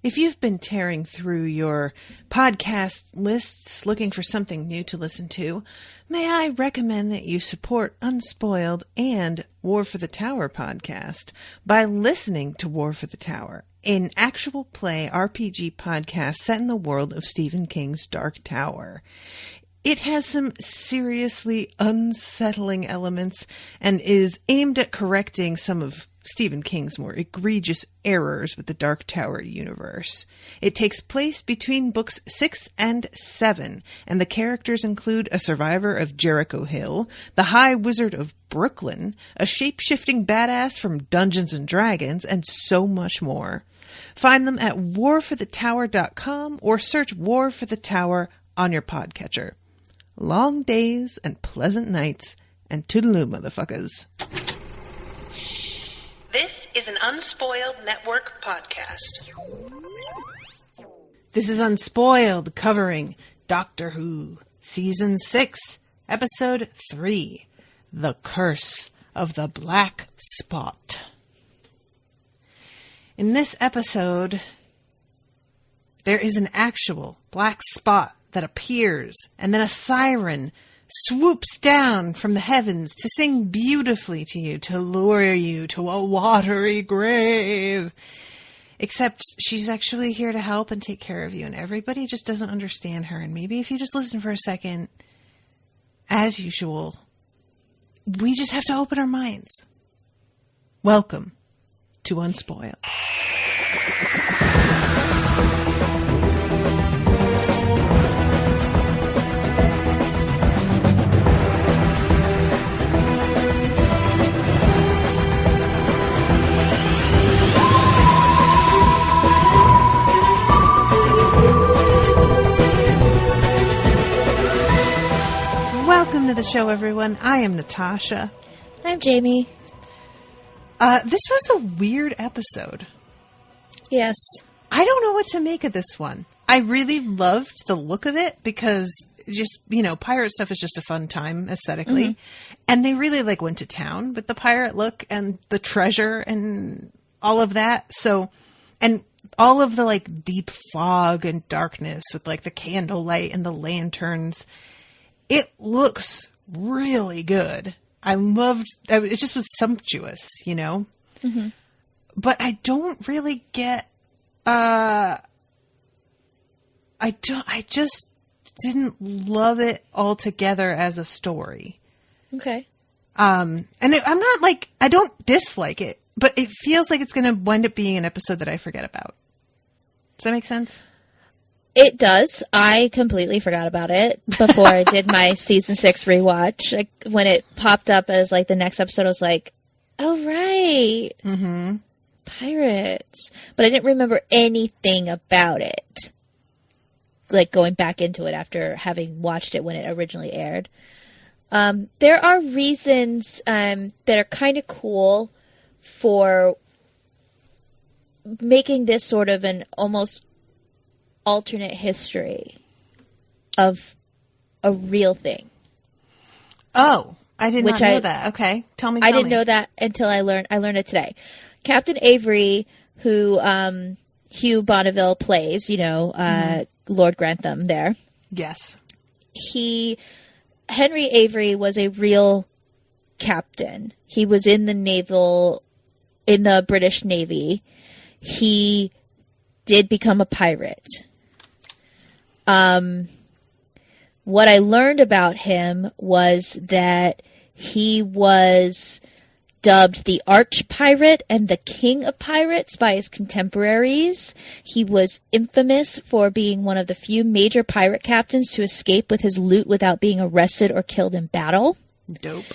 If you've been tearing through your podcast lists looking for something new to listen to, may I recommend that you support Unspoiled and War for the Tower podcast by listening to War for the Tower, an actual play RPG podcast set in the world of Stephen King's Dark Tower. It has some seriously unsettling elements and is aimed at correcting some of Stephen King's more egregious errors with the Dark Tower universe. It takes place between books 6 and 7, and the characters include a survivor of Jericho Hill, the High Wizard of Brooklyn, a shape-shifting badass from Dungeons & Dragons, and so much more. Find them at warforthetower.com or search War for the Tower on your podcatcher. Long days and pleasant nights, and toodaloo, motherfuckers. This is an Unspoiled Network podcast. This is Unspoiled, covering Doctor Who, Season 6, Episode 3, The Curse of the Black Spot. In this episode, there is an actual black spot that appears, and then a siren swoops down from the heavens to sing beautifully to you, to lure you to a watery grave. Except she's actually here to help and take care of you, and everybody just doesn't understand her. And maybe if you just listen for a second, as usual, we just have to open our minds. Welcome to Unspoiled. Welcome to the show, everyone. I am Natasha. I'm Jamie. This was a weird episode. Yes. I don't know what to make of this one. I really loved the look of it because just, pirate stuff is just a fun time aesthetically. Mm-hmm. And they really went to town with the pirate look and the treasure and all of that. So, and all of the deep fog and darkness with the candlelight and the lanterns. It looks really good. It just was sumptuous, Mm-hmm. But I don't really get, I just didn't love it altogether as a story. Okay. I'm not I don't dislike it, but it feels like it's going to wind up being an episode that I forget about. Does that make sense? It does. I completely forgot about it before I did my season 6 rewatch. When it popped up as the next episode, I was like, "Oh right, mm-hmm. Pirates." But I didn't remember anything about it. Going back into it after having watched it when it originally aired. There are reasons that are kind of cool for making this sort of an almost alternate history of a real thing. Oh, I did not know that. Okay, tell me. I didn't know that until I learned it today. Captain Avery, who Hugh Bonneville plays, mm-hmm. Lord Grantham there. Yes. Henry Avery was a real captain. He was in the British Navy. He did become a pirate. What I learned about him was that he was dubbed the Arch Pirate and the King of Pirates by his contemporaries. He was infamous for being one of the few major pirate captains to escape with his loot without being arrested or killed in battle. Dope.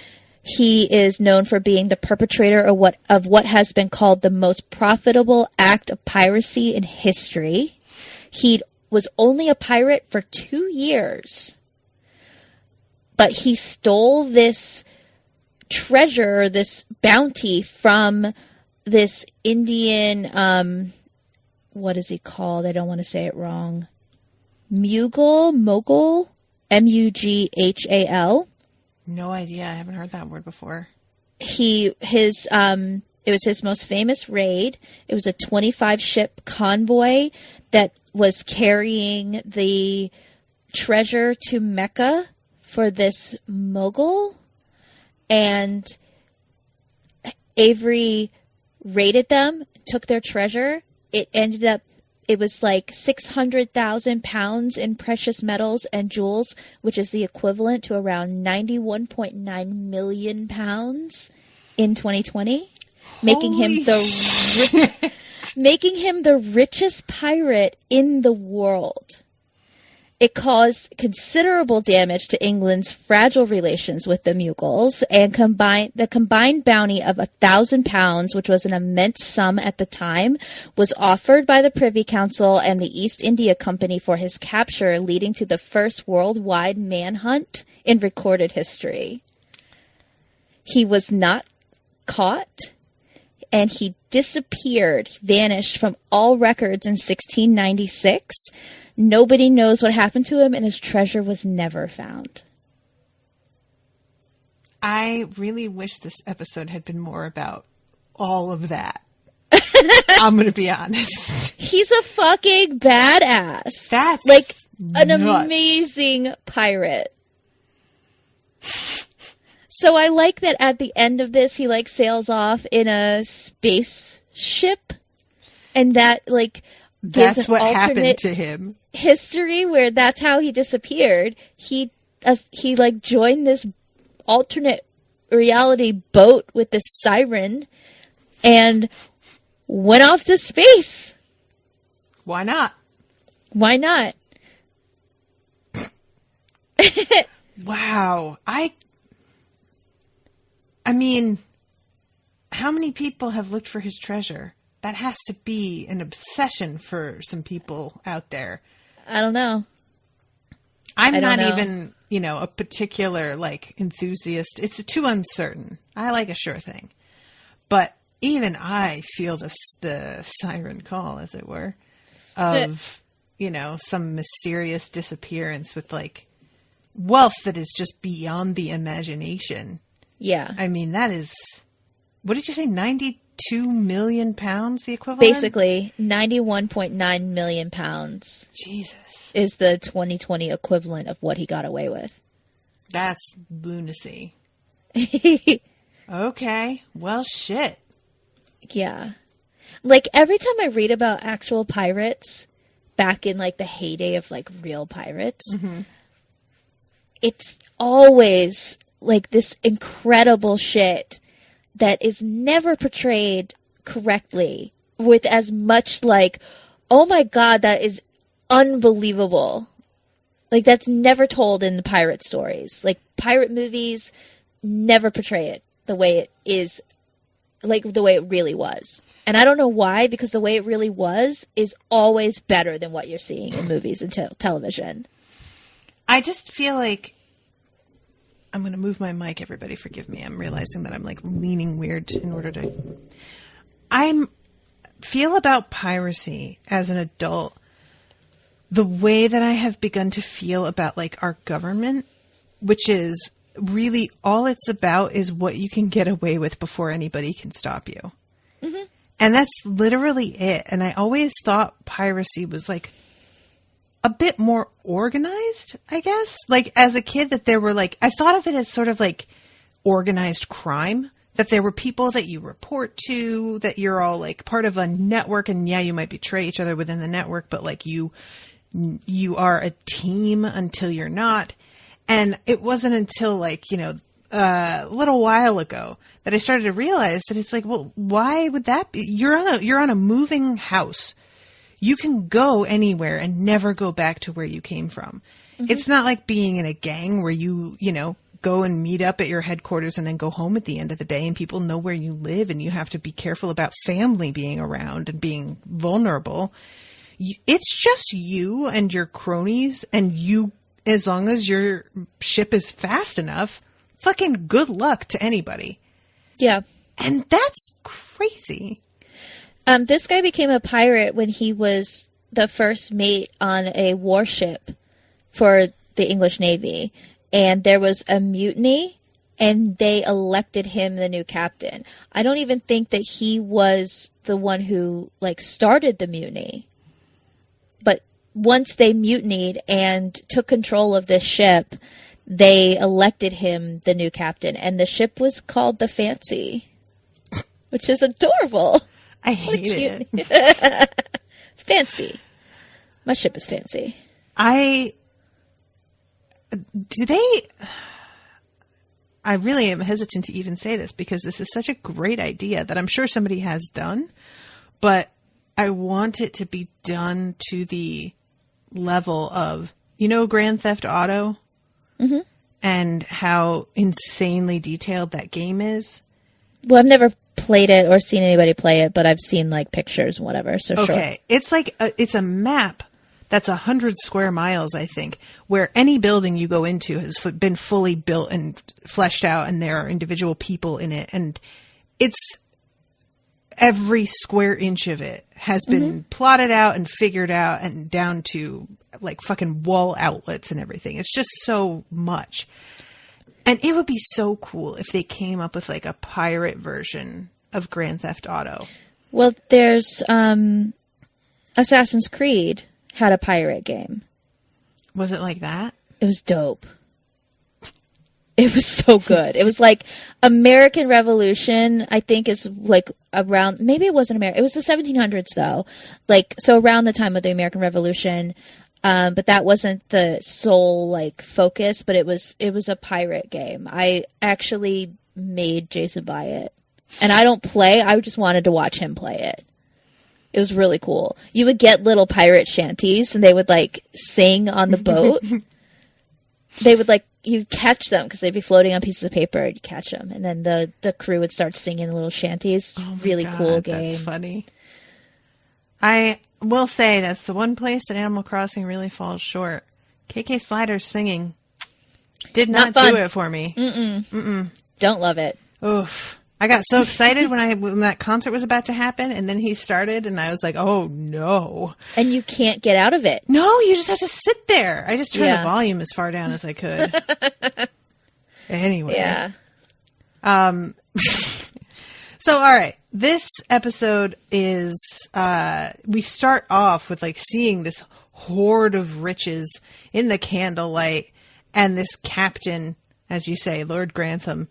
He is known for being the perpetrator of what has been called the most profitable act of piracy in history. He was only a pirate for 2 years, but he stole this treasure, this bounty from this Indian, what is he called? I don't want to say it wrong. Mughal, M-U-G-H-A-L. No idea. I haven't heard that word before. His It was his most famous raid. It was a 25-ship convoy that was carrying the treasure to Mecca for this Mughal. And Avery raided them, took their treasure. It was like 600,000 pounds in precious metals and jewels, which is the equivalent to around 91.9 million pounds in 2020. Making him the richest pirate in the world. It caused considerable damage to England's fragile relations with the Mughals, and the combined bounty of £1,000, which was an immense sum at the time, was offered by the Privy Council and the East India Company for his capture, leading to the first worldwide manhunt in recorded history. He was not caught, and he disappeared, vanished from all records in 1696. Nobody knows what happened to him, and his treasure was never found. I really wish this episode had been more about all of that. I'm going to be honest. He's a fucking badass. That's like an nuts. Amazing pirate. So I like that at the end of this, he like sails off in a spaceship, and that like gives that's an what alternate happened to him. History where that's how he disappeared. He like joined this alternate reality boat with this siren and went off to space. Why not? Why not? Wow. I mean, how many people have looked for his treasure? That has to be an obsession for some people out there. I don't know. I'm not even, a particular, enthusiast. It's too uncertain. I like a sure thing. But even I feel the siren call, as it were, of, some mysterious disappearance with, wealth that is just beyond the imagination. Yeah. I mean, that is, what did you say, 92 million pounds, the equivalent? Basically, 91.9 million pounds. Jesus. Is the 2020 equivalent of what he got away with. That's lunacy. Okay. Well, shit. Yeah. Like, every time I read about actual pirates, back in, the heyday of, real pirates, it's always, this incredible shit that is never portrayed correctly with as much, oh my god, that is unbelievable. That's never told in the pirate stories. Pirate movies never portray it the way it is, the way it really was. And I don't know why, because the way it really was is always better than what you're seeing in movies and television. I just feel like I'm going to move my mic, everybody. Forgive me. I'm realizing that I'm leaning weird in order to... feel about piracy as an adult the way that I have begun to feel about our government, which is really all it's about is what you can get away with before anybody can stop you. Mm-hmm. And that's literally it. And I always thought piracy was a bit more organized, I guess. As a kid that there were I thought of it as sort of organized crime, that there were people that you report to, that you're all part of a network, and yeah, you might betray each other within the network, but you are a team until you're not. And it wasn't until a little while ago that I started to realize that it's well, why would that be? You're on a moving house. You can go anywhere and never go back to where you came from. Mm-hmm. It's not like being in a gang where you go and meet up at your headquarters and then go home at the end of the day, and people know where you live, and you have to be careful about family being around and being vulnerable. It's just you and your cronies, and you, as long as your ship is fast enough, fucking good luck to anybody. Yeah. And that's crazy. This guy became a pirate when he was the first mate on a warship for the English Navy. And there was a mutiny, and they elected him the new captain. I don't even think that he was the one who like started the mutiny. But once they mutinied and took control of this ship, they elected him the new captain, and the ship was called the Fancy, which is adorable. I hate it. Fancy. My ship is fancy. I really am hesitant to even say this because this is such a great idea that I'm sure somebody has done, but I want it to be done to the level of, Grand Theft Auto? Mm-hmm. And how insanely detailed that game is. Well, I've never played it or seen anybody play it, but I've seen like pictures and whatever. So okay. Sure. It's like it's a map that's 100 square miles, I think, where any building you go into has been fully built and fleshed out, and there are individual people in it, and it's every square inch of it has been plotted out and figured out, and down to like fucking wall outlets and everything. It's just so much. And it would be so cool if they came up with like a pirate version of Grand Theft Auto. Well, there's Assassin's Creed had a pirate game. Was it like that? It was dope. It was so good. It was like American Revolution, I think is like around, maybe it wasn't American. It was the 1700s though. Like, so around the time of the American Revolution. But that wasn't the sole like focus, but it was a pirate game. I actually made Jason buy it. And I don't play, I just wanted to watch him play it. It was really cool. You would get little pirate shanties and they would like sing on the boat. They would like, you'd catch them because they'd be floating on pieces of paper and you'd catch them. And then the crew would start singing little shanties. Oh really God, cool game. That's funny. I will say that's the one place that Animal Crossing really falls short. KK Slider's singing did not do it for me. Don't love it. Oof. I got so excited when that concert was about to happen, and then he started, and I was like, oh, no. And you can't get out of it. No, you just have to sit there. I just turned Yeah. the volume as far down as I could. Anyway. Yeah. So, all right. This episode is, we start off with like seeing this hoard of riches in the candlelight, and this captain, as you say, Lord Grantham,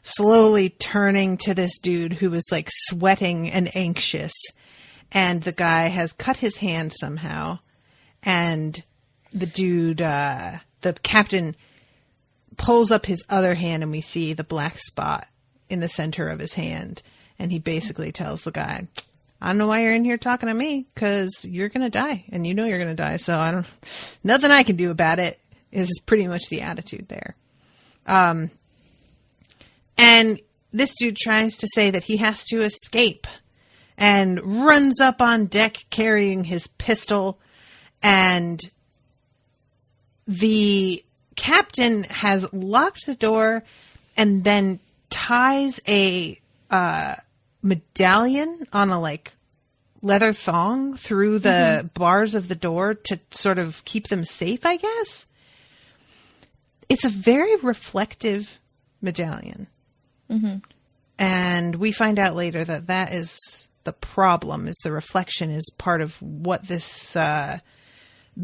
slowly turning to this dude who was like sweating and anxious, and the guy has cut his hand somehow, and the dude, the captain pulls up his other hand, and we see the black spot in the center of his hand, and he basically tells the guy, I don't know why you're in here talking to me, because you're going to die, and you know you're going to die, so nothing I can do about it, is pretty much the attitude there. And this dude tries to say that he has to escape and runs up on deck carrying his pistol. And the captain has locked the door and then ties a medallion on a like leather thong through the bars of the door to sort of keep them safe, I guess. It's a very reflective medallion. And we find out later that is the problem, is the reflection is part of what this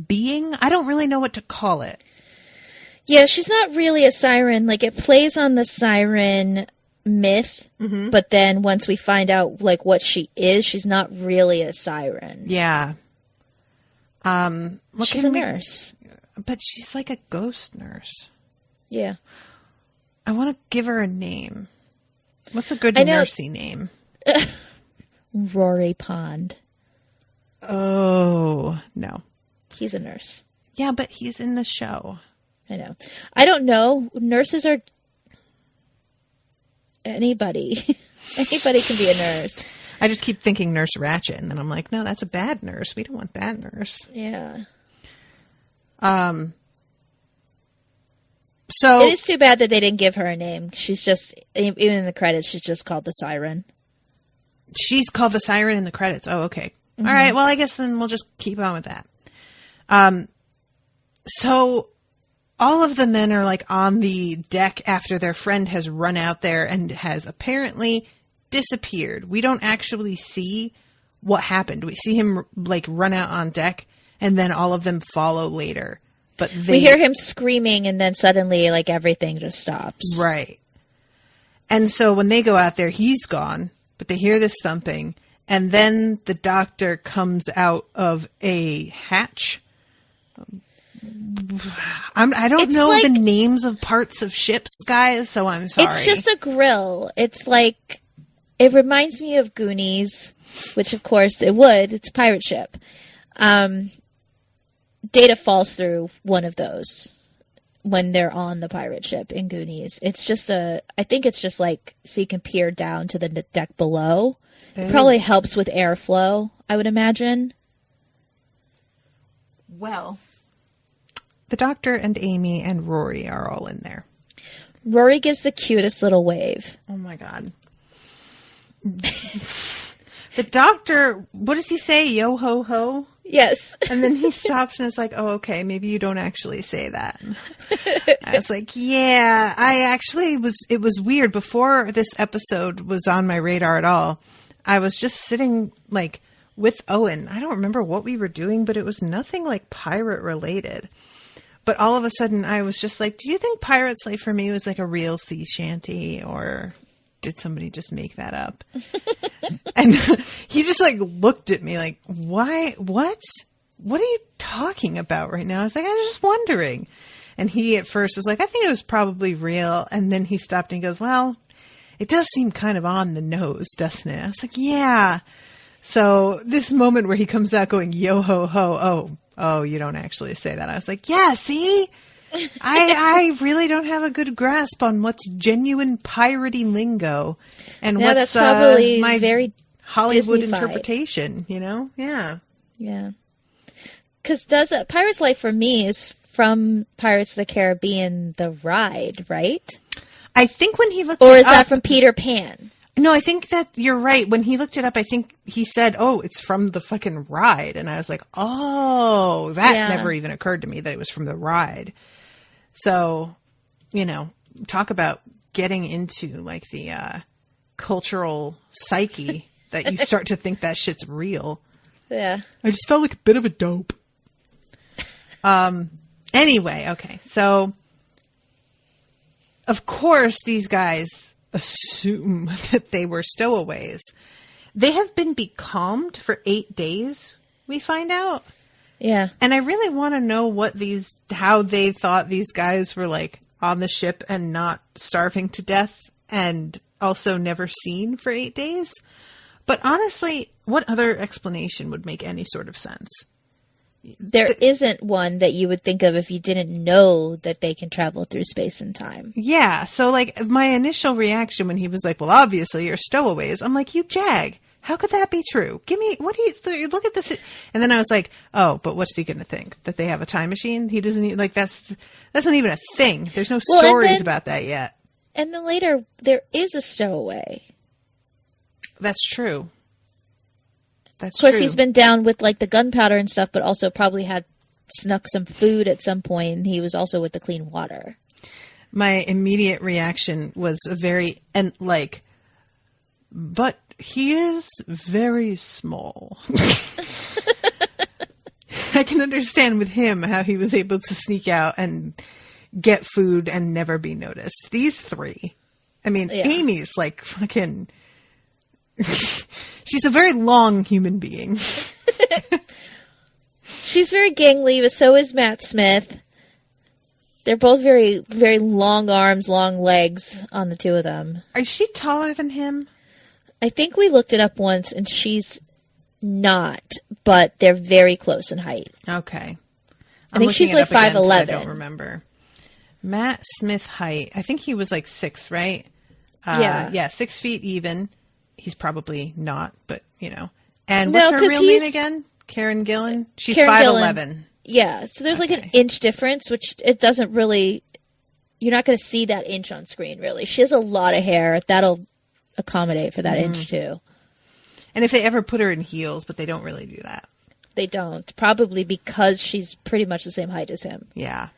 being, I don't really know what to call it. Yeah, she's not really a siren. Like, it plays on the siren myth, but then once we find out like what she is, she's not really a siren. Yeah. She's a nurse. But she's like a ghost nurse. Yeah. I want to give her a name. What's a good nursey name? Rory Pond. Oh, no. He's a nurse. Yeah, but he's in the show. I know. I don't know. Nurses are anybody. Anybody can be a nurse. I just keep thinking Nurse Ratched, and then I'm like, no, that's a bad nurse. We don't want that nurse. Yeah. So it is too bad that they didn't give her a name. She's just, even in the credits, she's just called the Siren. She's called the Siren in the credits. Oh, okay. All right. Well, I guess then we'll just keep on with that. So all of the men are like on the deck after their friend has run out there and has apparently disappeared. We don't actually see what happened. We see him like run out on deck, and then all of them follow later. But we hear him screaming, and then suddenly like everything just stops. Right. And so when they go out there, he's gone, but they hear this thumping, and then the doctor comes out of a hatch. I don't know like, the names of parts of ships, guys, so I'm sorry. It's just a grill. It's like, it reminds me of Goonies, which of course it would. It's a pirate ship. Data falls through one of those when they're on the pirate ship in Goonies. It's just I think it's just like, so you can peer down to the deck below. It probably helps with airflow, I would imagine. Well, the doctor and Amy and Rory are all in there. Rory gives the cutest little wave. Oh my God. The doctor, what does he say? Yo ho ho? Yes. And then he stops and is like, oh, okay, maybe you don't actually say that. I was like, yeah, it was weird. Before this episode was on my radar at all, I was just sitting like with Owen. I don't remember what we were doing, but it was nothing like pirate related. But all of a sudden I was just like, do you think Pirate's Life for Me was like a real sea shanty, or did somebody just make that up? And he just like looked at me like, why? What are you talking about right now? I was like, I was just wondering. And he at first was like, I think it was probably real. And then he stopped and he goes, well, it does seem kind of on the nose, doesn't it? I was like, yeah. So this moment where he comes out going, yo ho ho, oh, you don't actually say that. I was like, yeah, see? I really don't have a good grasp on what's genuine piratey lingo and what's that's probably my very Hollywood Disney-fied. interpretation, you know? Yeah. Yeah. Because Pirate's Life for Me is from Pirates of the Caribbean, the ride, right? I think when he looked Or it is up, that from Peter Pan? No, I think that you're right. When he looked it up, I think he said, oh, it's from the fucking ride. And I was like, oh, that never even occurred to me that it was from the ride. So, you know, talk about getting into like the cultural psyche that you start to think that shit's real. Yeah. I just felt like a bit of a dope. Anyway, okay. So, of course, these guys assume that they were stowaways. They have been becalmed for 8 days, we find out. Yeah. And I really want to know how they thought these guys were like on the ship and not starving to death and also never seen for 8 days. But honestly, what other explanation would make any sort of sense? There isn't one that you would think of if you didn't know that they can travel through space and time. Yeah. So like my initial reaction when he was like, well, obviously you're stowaways. I'm like, you jag. How could that be true? What do you look at this? And then I was like, oh, but what's he going to think? That they have a time machine? He doesn't even, like, that's not even a thing. There's no stories about that yet. And then later, there is a stowaway. That's true. That's true. Of course, true. He's been down with, like, the gunpowder and stuff, but also probably had snuck some food at some point, and he was also with the clean water. My immediate reaction was but he is very small. I can understand with him how he was able to sneak out and get food and never be noticed. These three. I mean, yeah. Amy's like fucking... She's a very long human being. She's very gangly, but so is Matt Smith. They're both very, very long arms, long legs on the two of them. Is she taller than him? I think we looked it up once, and she's not, but they're very close in height. Okay. I think she's like 5'11". I don't remember. Matt Smith height. I think he was like 6, right? Yeah, 6 feet even. He's probably not, but, you know. And what's her real name again? Karen Gillan? She's 5'11". Yeah, so there's like an inch difference, which it doesn't really... You're not going to see that inch on screen, really. She has a lot of hair. That'll accommodate for that inch, too. And if they ever put her in heels, but they don't really do that. They don't. Probably because she's pretty much the same height as him. Yeah.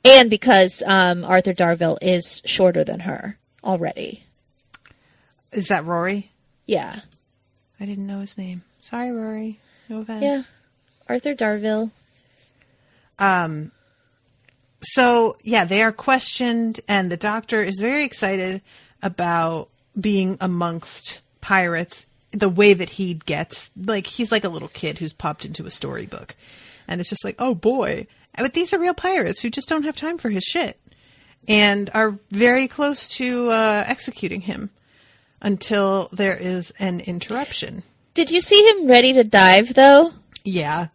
And because Arthur Darvill is shorter than her already. Is that Rory? Yeah. I didn't know his name. Sorry, Rory. No offense. Yeah. Arthur Darvill. So, yeah, they are questioned, and the doctor is very excited about being amongst pirates the way that he gets. Like, he's like a little kid who's popped into a storybook. And it's just like, oh, boy. But these are real pirates who just don't have time for his shit and are very close to executing him until there is an interruption. Did you see him ready to dive, though? Yeah.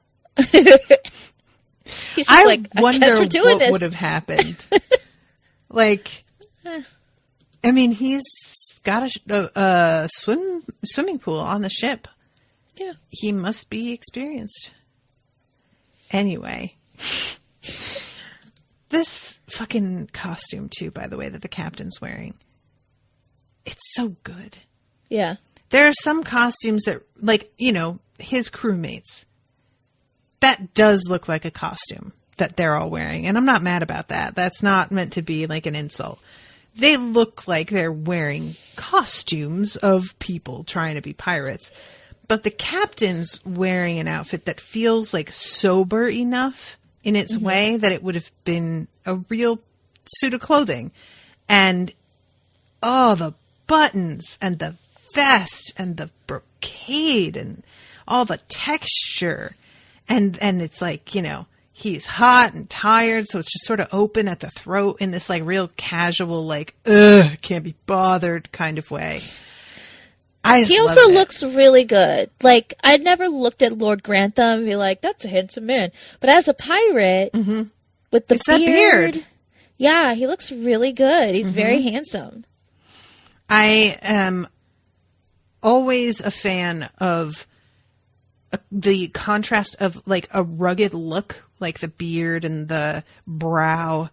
He's just I wonder we're doing what this. would have happened. Like, I mean, he's got a swimming pool on the ship. Yeah. He must be experienced. Anyway. This fucking costume, too, by the way, that the captain's wearing. It's so good. Yeah. There are some costumes that, like, you know, his crewmates. That does look like a costume that they're all wearing. And I'm not mad about that. That's not meant to be like an insult. They look like they're wearing costumes of people trying to be pirates. But the captain's wearing an outfit that feels like sober enough in its way that it would have been a real suit of clothing. And, oh, the buttons and the vest and the brocade and all the texture. And it's like, you know, he's hot and tired, so it's just sort of open at the throat in this like real casual, like, can't be bothered kind of way. He also looks really good. Like, I'd never looked at Lord Grantham and be like, that's a handsome man. But as a pirate, with the beard, yeah, he looks really good. He's very handsome. I am always a fan of the contrast of like a rugged look, like the beard and the brow,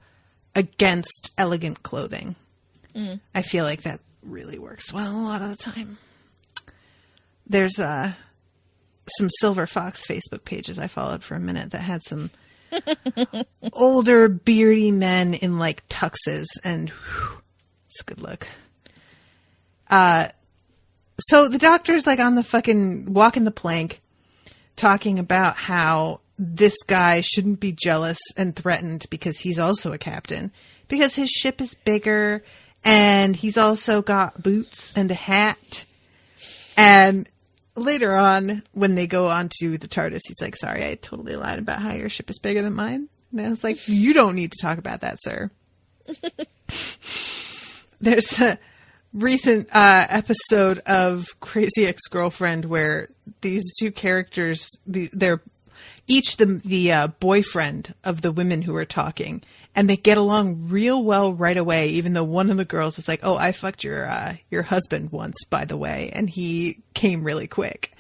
against elegant clothing. I feel like that really works well a lot of the time. There's some Silver Fox Facebook pages I followed for a minute that had some older beardy men in like tuxes, and it's a good look. So the doctor's like on the fucking walking the plank, talking about how this guy shouldn't be jealous and threatened because he's also a captain, because his ship is bigger and he's also got boots and a hat. And later on, when they go onto the TARDIS, he's like, sorry, I totally lied about how your ship is bigger than mine. And I was like, you don't need to talk about that, sir. There's a recent episode of Crazy Ex-Girlfriend where these two characters, they're each the boyfriend of the women who are talking, and they get along real well right away, even though one of the girls is like, oh, I fucked your husband once, by the way, and he came really quick.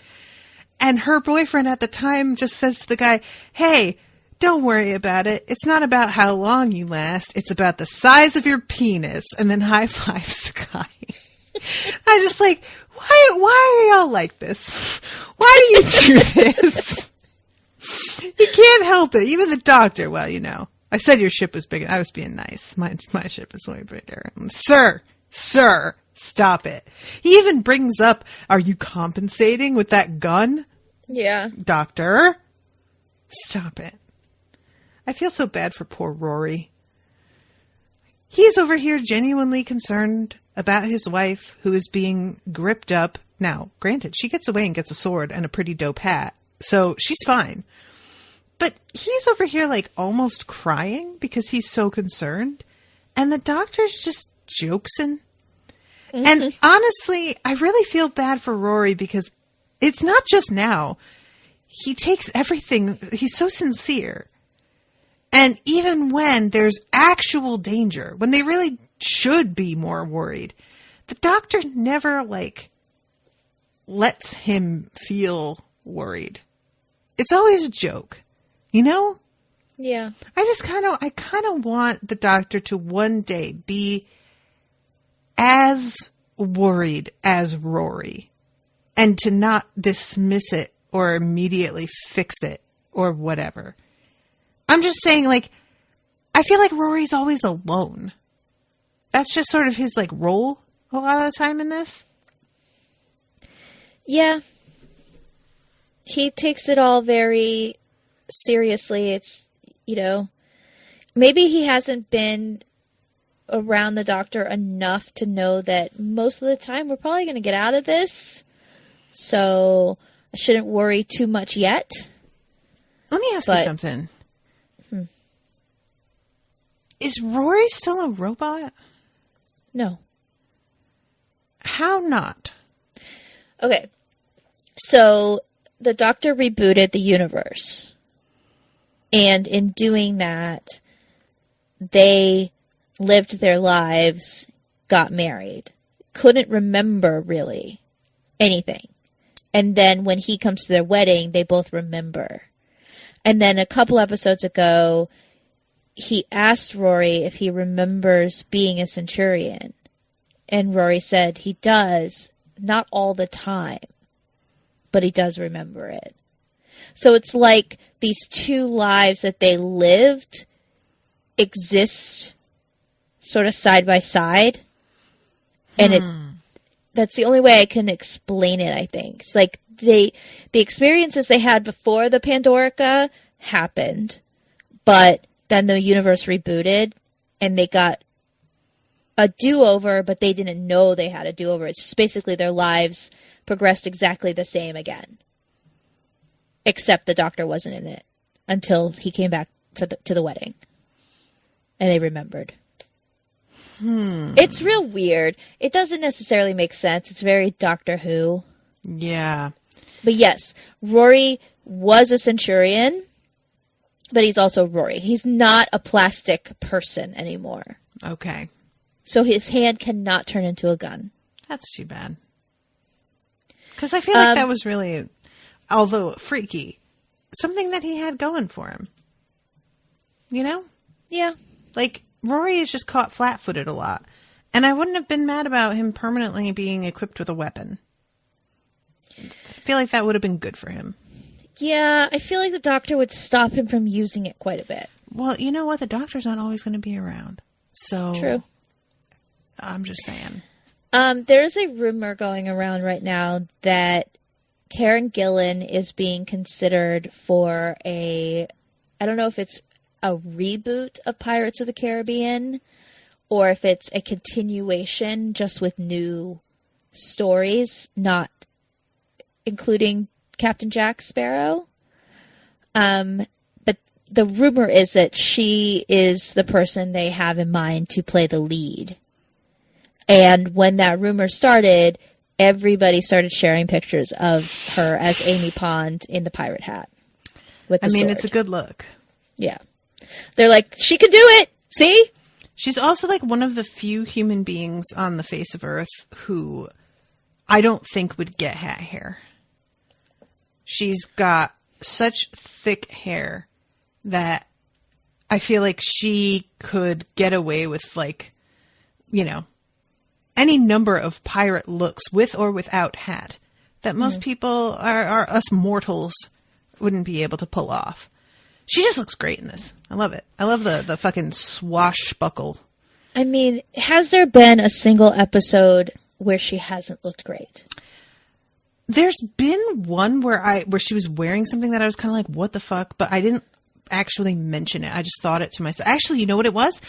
And her boyfriend at the time just says to the guy, hey, don't worry about it. It's not about how long you last. It's about the size of your penis. And then high fives the guy. I just like, why are y'all like this? Why do you do this? You can't help it. Even the doctor, well, you know, I said your ship was bigger. I was being nice. My ship is way bigger. Sir, stop it. He even brings up, are you compensating with that gun? Yeah. Doctor, stop it. I feel so bad for poor Rory. He's over here genuinely concerned about his wife who is being gripped up. Now, granted, she gets away and gets a sword and a pretty dope hat, so she's fine. But he's over here like almost crying because he's so concerned. And the doctor's just jokesing. And honestly, I really feel bad for Rory because it's not just now. He takes everything. He's so sincere. And even when there's actual danger, when they really should be more worried, the doctor never like lets him feel worried. It's always a joke, you know? Yeah. I kind of want the doctor to one day be as worried as Rory and to not dismiss it or immediately fix it or whatever. I'm just saying, like, I feel like Rory's always alone. That's just sort of his, like, role a lot of the time in this. Yeah. He takes it all very seriously. It's, you know, maybe he hasn't been around the Doctor enough to know that most of the time we're probably going to get out of this. So I shouldn't worry too much yet. Let me ask you something. Is Rory still a robot? No. How not? Okay. So the Doctor rebooted the universe. And in doing that, they lived their lives, got married, couldn't remember really anything. And then when he comes to their wedding, they both remember. And then a couple episodes ago, he asked Rory if he remembers being a Centurion. And Rory said he does, not all the time, but he does remember it. So it's like these two lives that they lived exist sort of side by side. And that's the only way I can explain it, I think. It's like the experiences they had before the Pandorica happened, but then the universe rebooted and they got a do-over, but they didn't know they had a do-over. It's just basically their lives progressed exactly the same again. Except the Doctor wasn't in it until he came back to the wedding. And they remembered. It's real weird. It doesn't necessarily make sense. It's very Doctor Who. Yeah. But yes, Rory was a Centurion, but he's also Rory. He's not a plastic person anymore. Okay. So his hand cannot turn into a gun. That's too bad. Because I feel like that was really, although freaky, something that he had going for him. You know? Yeah. Like, Rory is just caught flat-footed a lot. And I wouldn't have been mad about him permanently being equipped with a weapon. I feel like that would have been good for him. Yeah, I feel like the Doctor would stop him from using it quite a bit. Well, you know what? The Doctor's not always going to be around. So... True. I'm just saying. There's a rumor going around right now that Karen Gillan is being considered for I don't know if it's a reboot of Pirates of the Caribbean or if it's a continuation just with new stories, not including Captain Jack Sparrow. But the rumor is that she is the person they have in mind to play the lead. And when that rumor started, everybody started sharing pictures of her as Amy Pond in the pirate hat. With the sword. It's a good look. Yeah. They're like, she can do it! See? She's also like one of the few human beings on the face of Earth who I don't think would get hat hair. She's got such thick hair that I feel like she could get away with, like, you know, any number of pirate looks with or without hat that most people are us mortals wouldn't be able to pull off. She just looks great in this. I love it. I love the fucking swashbuckle. I mean, has there been a single episode where she hasn't looked great? There's been one where she was wearing something that I was kind of like, what the fuck? But I didn't actually mention it. I just thought it to myself. Actually, you know what it was?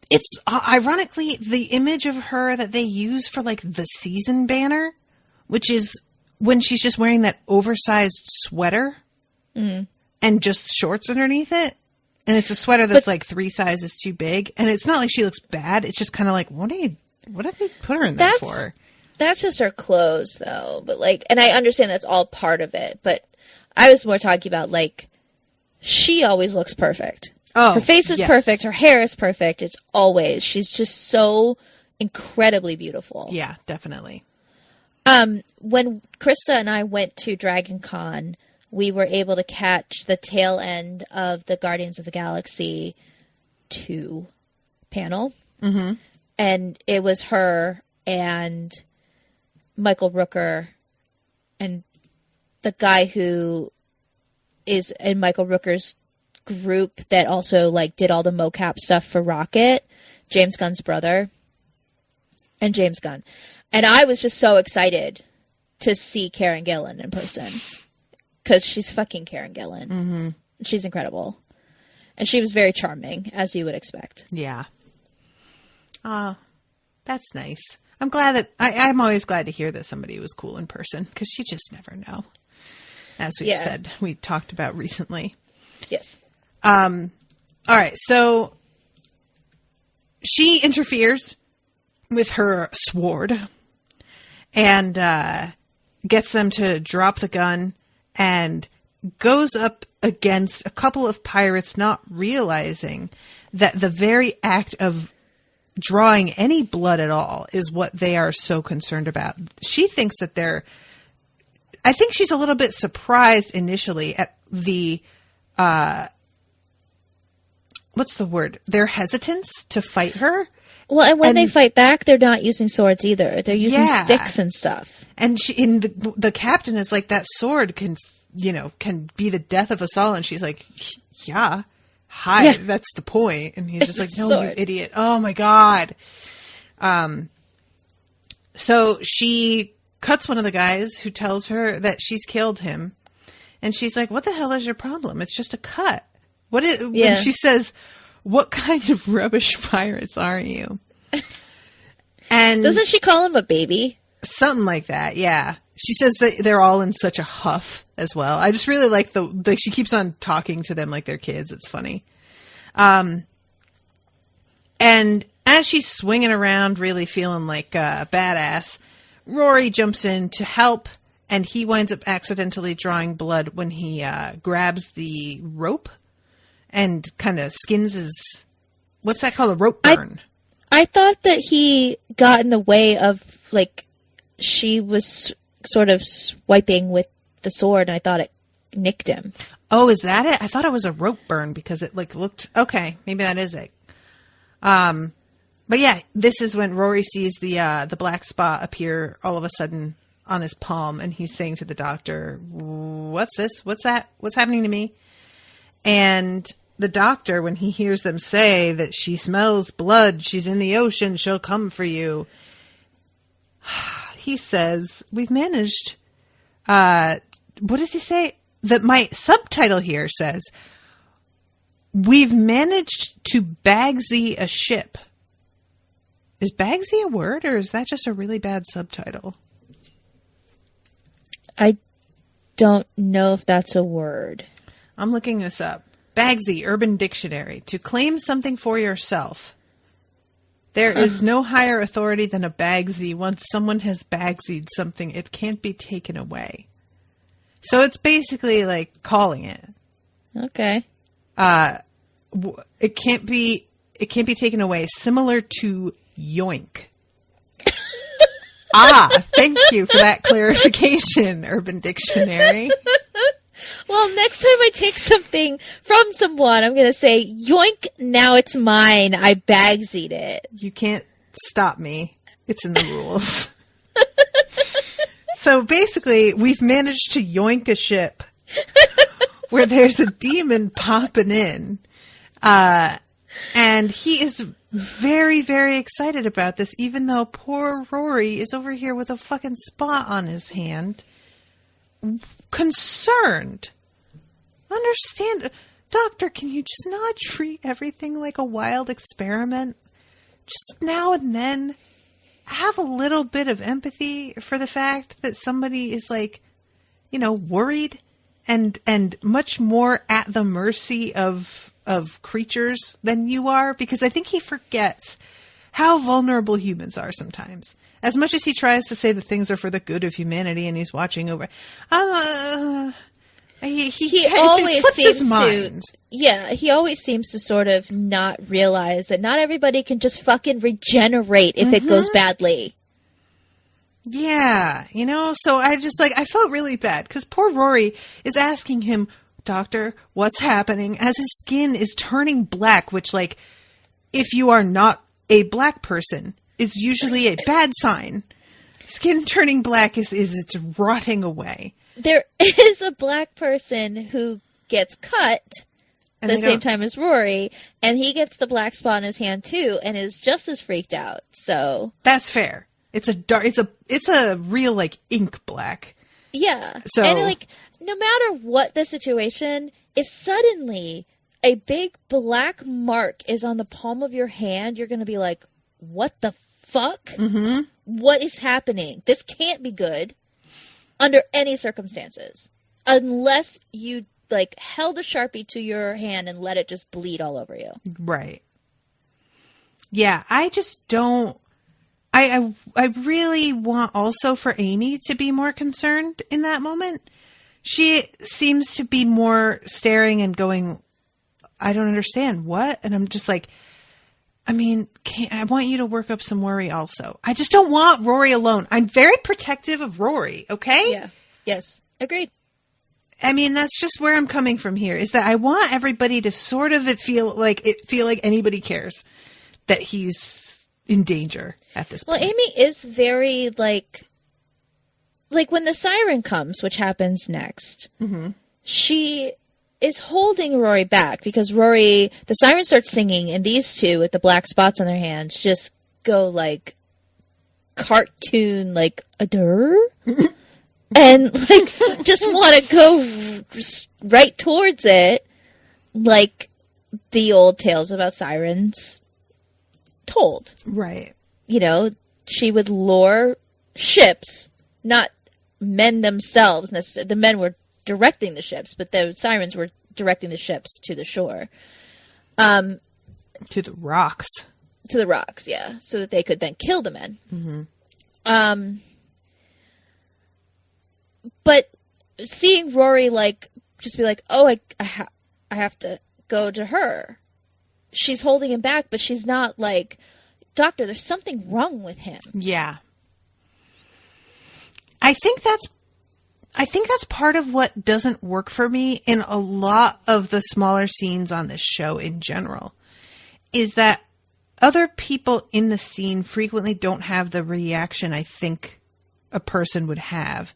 It's ironically the image of her that they use for like the season banner, which is when she's just wearing that oversized sweater and just shorts underneath it. And it's a sweater that's like 3 sizes too big. And it's not like she looks bad. It's just kind of like, what did they put her in there for? That's just her clothes though. But like, and I understand that's all part of it, but I was more talking about like, she always looks perfect. Oh, her face is perfect. Her hair is perfect. It's always. She's just so incredibly beautiful. Yeah, definitely. When Krista and I went to Dragon Con, we were able to catch the tail end of the Guardians of the Galaxy 2 panel. Mm-hmm. And it was her and Michael Rooker and the guy who is in Michael Rooker's group that also like did all the mocap stuff for Rocket, James Gunn's brother, and James Gunn. And I was just so excited to see Karen Gillan in person because she's fucking Karen Gillan. Mm-hmm. She's incredible. And she was very charming, as you would expect. Yeah. That's nice. I'm glad that I'm always glad to hear that somebody was cool in person because you just never know. As we've said, we talked about recently. Yes. All right. So she interferes with her sword and gets them to drop the gun and goes up against a couple of pirates, not realizing that the very act of drawing any blood at all is what they are so concerned about. She thinks that I think she's a little bit surprised initially at the, what's the word? Their hesitance to fight her. Well, and when they fight back, they're not using swords either. They're using sticks and stuff. And the captain is like, that sword can be the death of us all. And she's like, yeah, hi, that's the point. And he's just like, no, you idiot. Oh my God. So she cuts one of the guys who tells her that she's killed him. And she's like, what the hell is your problem? It's just a cut. And she says, what kind of rubbish pirates are you? And doesn't she call him a baby? Something like that, yeah. She says that they're all in such a huff as well. I just really like she keeps on talking to them like they're kids. It's funny. And as she's swinging around, really feeling like a badass, Rory jumps in to help, and he winds up accidentally drawing blood when he grabs the rope and kind of skins his... What's that called? A rope burn. I thought that he got in the way of, like, she was sort of swiping with the sword, and I thought it nicked him. Oh, is that it? I thought it was a rope burn because it, like, looked... Okay, maybe that is it. But yeah, this is when Rory sees the black spot appear all of a sudden on his palm, and he's saying to the doctor, what's this? What's that? What's happening to me? And the doctor, when he hears them say that she smells blood, she's in the ocean, she'll come for you, he says, we've managed, what does he say? That my subtitle here says, we've managed to bagsy a ship. Is bagsy a word, or is that just a really bad subtitle? I don't know if that's a word. I'm looking this up. Bagsy, Urban Dictionary. To claim something for yourself. There is no higher authority than a bagsy. Once someone has bagsied something, it can't be taken away. So it's basically like calling it. Okay. It can't be taken away. Similar to yoink. Thank you for that clarification, Urban Dictionary. Well, next time I take something from someone, I'm going to say, yoink, now it's mine. I bagsied it. You can't stop me. It's in the rules. So basically, we've managed to yoink a ship where there's a demon popping in. And he is very, very excited about this, even though poor Rory is over here with a fucking spot on his hand. Concerned. Understand. Doctor, can you just not treat everything like a wild experiment? Just now and then have a little bit of empathy for the fact that somebody is like, worried and much more at the mercy of creatures than you are, because I think he forgets how vulnerable humans are sometimes. As much as he tries to say that things are for the good of humanity and he's watching over, he always slips his mind. He always seems to sort of not realize that not everybody can just fucking regenerate if it goes badly. Yeah, so I felt really bad because poor Rory is asking him, Doctor, what's happening? As his skin is turning black, which, like, if you are not a black person, is usually a bad sign. Skin turning black is it's rotting away. There is a black person who gets cut at the same time as Rory, and he gets the black spot in his hand too, and is just as freaked out. So that's fair. It's a real like ink black. Yeah. So and like no matter what the situation, if suddenly a big black mark is on the palm of your hand, you're going to be like, "What the fuck? Mm-hmm. What is happening? This can't be good under any circumstances, unless you." Like held a Sharpie to your hand and let it just bleed all over you. Right. Yeah, I just don't. I really want also for Amy to be more concerned in that moment. She seems to be more staring and going, I don't understand what. And I'm just like, I mean, I want you to work up some worry also. I just don't want Rory alone. I'm very protective of Rory. Okay. Yeah. Yes. Agreed. I mean, that's just where I'm coming from here, is that I want everybody to sort of feel like anybody cares that he's in danger at this point. Well, Amy is very like when the siren comes, which happens next, mm-hmm. she is holding Rory back because the siren starts singing, and these two with the black spots on their hands just go like cartoon, like a dur. And, like, just want to go right towards it, like the old tales about sirens told. Right. You know, she would lure ships, not men themselves. The men were directing the ships, but the sirens were directing the ships to the shore. To the rocks. To the rocks, yeah. So that they could then kill the men. Mm-hmm. But seeing Rory, like, just be like, oh, I have to go to her. She's holding him back, but she's not like, Doctor, there's something wrong with him. Yeah. I think that's part of what doesn't work for me in a lot of the smaller scenes on this show in general, is that other people in the scene frequently don't have the reaction I think a person would have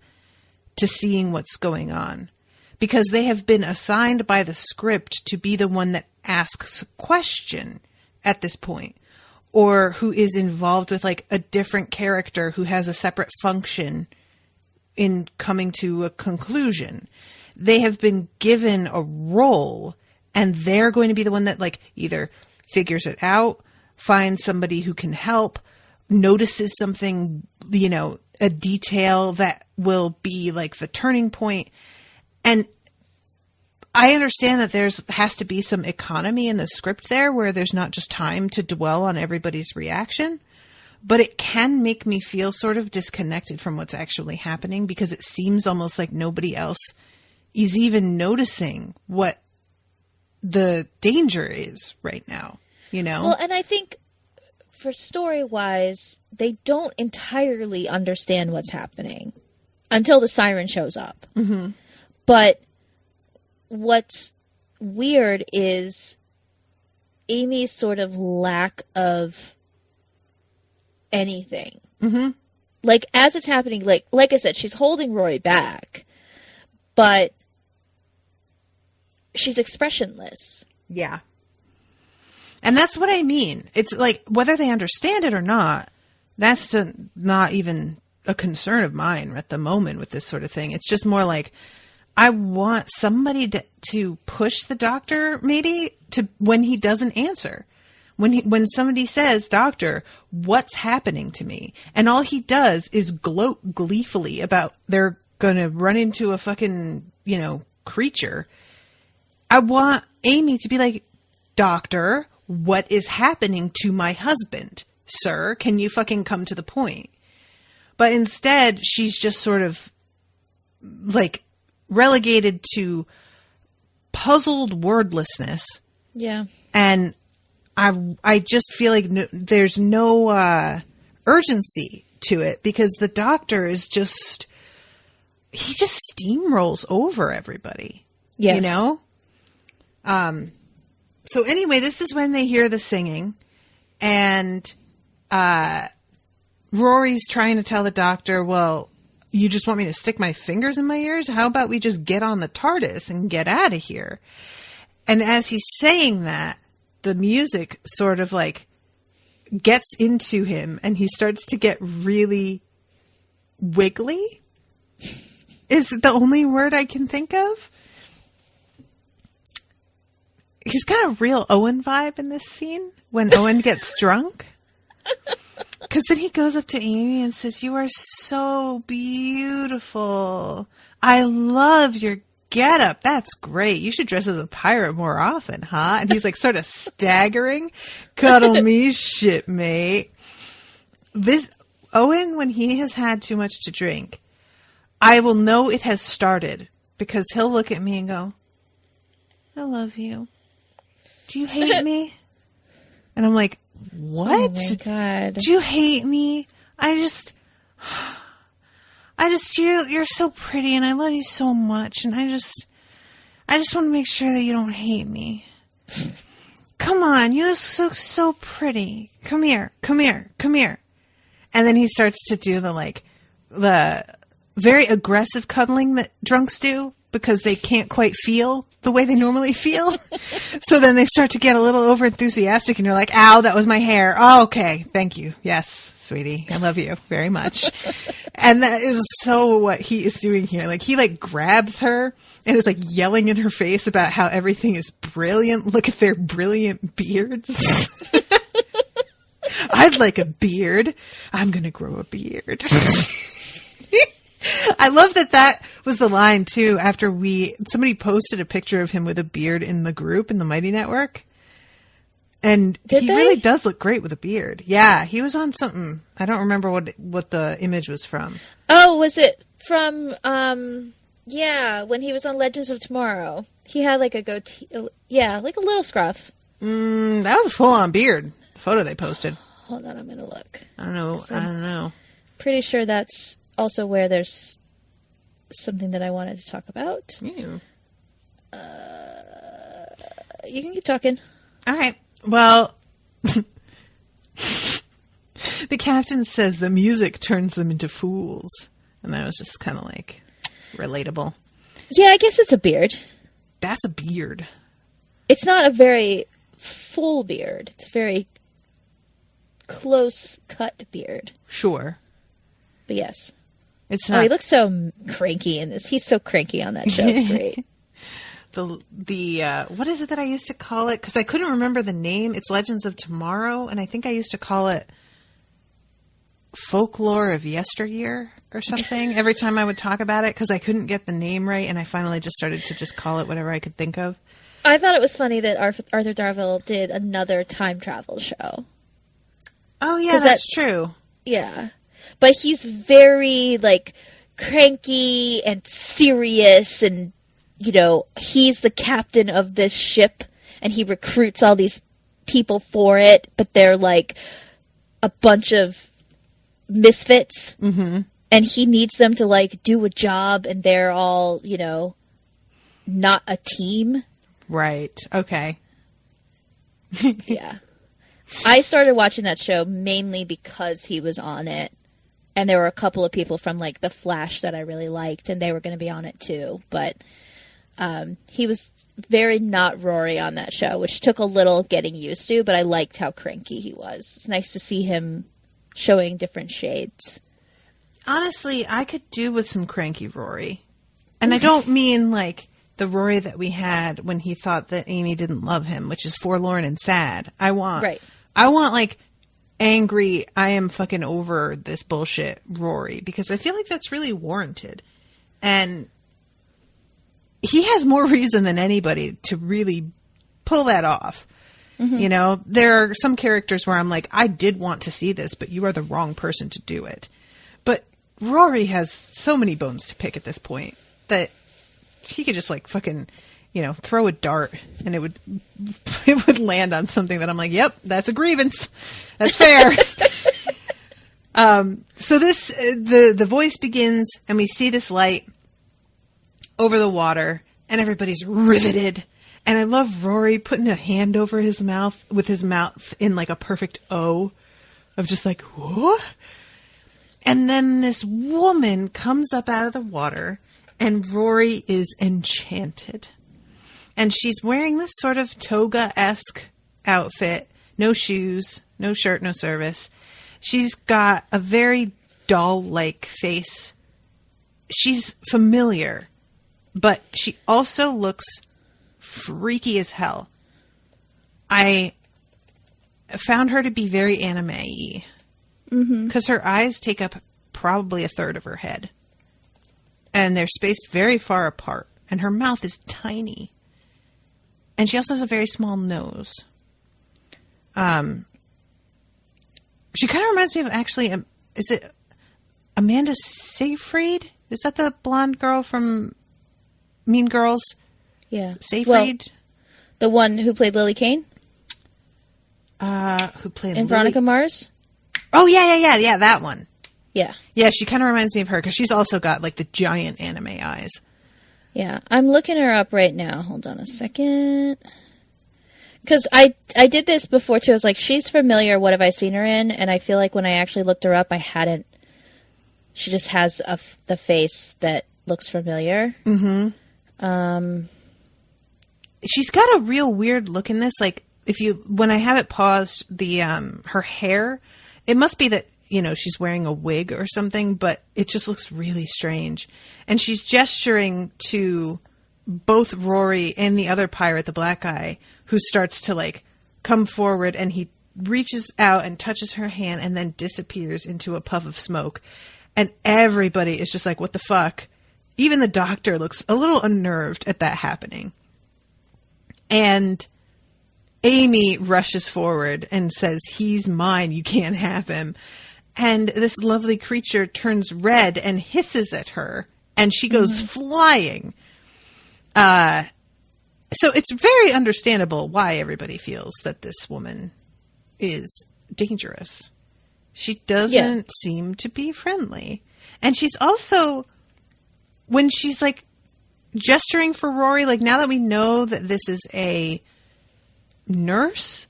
to seeing what's going on, because they have been assigned by the script to be the one that asks a question at this point, or who is involved with like a different character who has a separate function in coming to a conclusion. They have been given a role, and they're going to be the one that like either figures it out, finds somebody who can help, notices something, you know, a detail that will be like the turning point. And I understand that has to be some economy in the script there, where there's not just time to dwell on everybody's reaction, but it can make me feel sort of disconnected from what's actually happening, because it seems almost like nobody else is even noticing what the danger is right now, you know? Well, and I think for story-wise, they don't entirely understand what's happening until the siren shows up. Mm-hmm. But what's weird is Amy's sort of lack of anything. Mm-hmm. Like, as it's happening, like I said, she's holding Rory back, but she's expressionless. Yeah. And that's what I mean. It's like, whether they understand it or not, that's not even a concern of mine at the moment with this sort of thing. It's just more like, I want somebody to push the doctor, maybe, to when he doesn't answer. When somebody says, Doctor, what's happening to me? And all he does is gloat gleefully about they're going to run into a fucking, you know, creature. I want Amy to be like, Doctor, what is happening to my husband? Sir, can you fucking come to the point? But instead, she's just sort of like relegated to puzzled wordlessness. Yeah. And I just feel like there's no urgency to it, because the doctor is he just steamrolls over everybody. Yes. You know? So anyway, this is when they hear the singing, and Rory's trying to tell the doctor, well, you just want me to stick my fingers in my ears? How about we just get on the TARDIS and get out of here? And as he's saying that, the music sort of like gets into him and he starts to get really wiggly. Is the only word I can think of. He's got a real Owen vibe in this scene when Owen gets drunk. Because then he goes up to Amy and says, "You are so beautiful. I love your getup. That's great. You should dress as a pirate more often, huh?" And he's like sort of staggering. "Cuddle me, shipmate." This Owen, when he has had too much to drink, I will know it has started because he'll look at me and go, "I love you. Do you hate me?" And I'm like, "What? Oh my God. Do you hate me? I just, you're so pretty and I love you so much. And I just want to make sure that you don't hate me. Come on. You look so pretty. Come here. And then he starts to do the very aggressive cuddling that drunks do because they can't quite feel the way they normally feel. So then they start to get a little over enthusiastic and you're like, "Ow, that was my hair. Oh, okay. Thank you. Yes, sweetie. I love you very much." And that is so what he is doing here. Like he grabs her and is like yelling in her face about how everything is brilliant. Look at their brilliant beards. "I'd like a beard. I'm going to grow a beard." I love that was the line too. After somebody posted a picture of him with a beard in the group in the Mighty Network, and he really does look great with a beard. Yeah, he was on something. I don't remember what the image was from. Oh, was it from? Yeah, when he was on Legends of Tomorrow, he had like a goatee. Yeah, like a little scruff. That was a full-on beard. The photo they posted. Hold on, I'm gonna look. I don't know. Pretty sure that's also where there's something that I wanted to talk about. Ew. You can keep talking. All right. Well, the captain says the music turns them into fools. And that was just kind of like relatable. Yeah, I guess it's a beard. That's a beard. It's not a very full beard. It's a very close cut beard. Sure. But yes. It's not. Oh, he looks so cranky in this. He's so cranky on that show. It's great. The what is it that I used to call it? Because I couldn't remember the name. It's Legends of Tomorrow, and I think I used to call it Folklore of Yesteryear or something. Every time I would talk about it, because I couldn't get the name right, and I finally just started to just call it whatever I could think of. I thought it was funny that Arthur Darvill did another time travel show. Oh yeah, that's true. Yeah. But he's very, cranky and serious and, he's the captain of this ship and he recruits all these people for it, but they're, a bunch of misfits. Mm-hmm. And he needs them to, do a job and they're all, not a team. Right. Okay. Yeah. I started watching that show mainly because he was on it. And there were a couple of people from, The Flash that I really liked, and they were going to be on it, too. But he was very not Rory on that show, which took a little getting used to, but I liked how cranky he was. It's nice to see him showing different shades. Honestly, I could do with some cranky Rory. And I don't mean, the Rory that we had when he thought that Amy didn't love him, which is forlorn and sad. I want, angry, I am fucking over this bullshit Rory, because I feel like that's really warranted. And he has more reason than anybody to really pull that off. Mm-hmm. There are some characters where I'm like, I did want to see this, but you are the wrong person to do it. But Rory has so many bones to pick at this point that he could just fucking, throw a dart and it would land on something that I'm like, yep, that's a grievance. That's fair. So the voice begins and we see this light over the water and everybody's riveted. And I love Rory putting a hand over his mouth with his mouth in a perfect O of just what? And then this woman comes up out of the water and Rory is enchanted. And she's wearing this sort of toga-esque outfit. No shoes, no shirt, no service. She's got a very doll-like face. She's familiar, but she also looks freaky as hell. I found her to be very anime-y. Because her eyes take up probably a third of her head. And they're spaced very far apart. And her mouth is tiny. And she also has a very small nose. She kind of reminds me of, actually, is it Amanda Seyfried? Is that the blonde girl from Mean Girls? Yeah. Seyfried? Well, the one who played Lily Kane? Who played in Veronica Mars? Oh, yeah, that one. Yeah. Yeah, she kind of reminds me of her because she's also got like the giant anime eyes. Yeah, I'm looking her up right now. Hold on a second. Because I did this before too. I was like, she's familiar. What have I seen her in? And I feel like when I actually looked her up, I hadn't. She just has the face that looks familiar. Mm-hmm. She's got a real weird look in this. Like when I have it paused, the her hair, it must be that, she's wearing a wig or something, but it just looks really strange. And she's gesturing to both Rory and the other pirate, the black guy, who starts to like come forward, and he reaches out and touches her hand and then disappears into a puff of smoke. And everybody is just like, what the fuck? Even the doctor looks a little unnerved at that happening. And Amy rushes forward and says, he's mine, you can't have him. And this lovely creature turns red and hisses at her, and she goes flying. So it's very understandable why everybody feels that this woman is dangerous. She doesn't seem to be friendly. And she's also, when she's like gesturing for Rory, like now that we know that this is a nurse,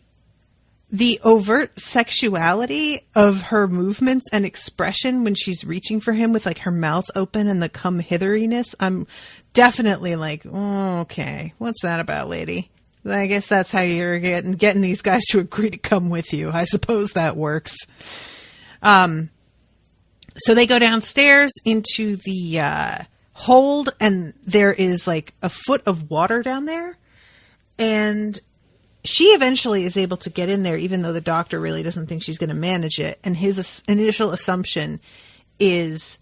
the overt sexuality of her movements and expression when she's reaching for him with like her mouth open and the come hitheriness, I'm definitely like, oh, okay, what's that about, lady? I guess that's how you're getting these guys to agree to come with you. I suppose that works. So they go downstairs into the hold, and there is like a foot of water down there. And she eventually is able to get in there, even though the doctor really doesn't think she's going to manage it. And his initial assumption is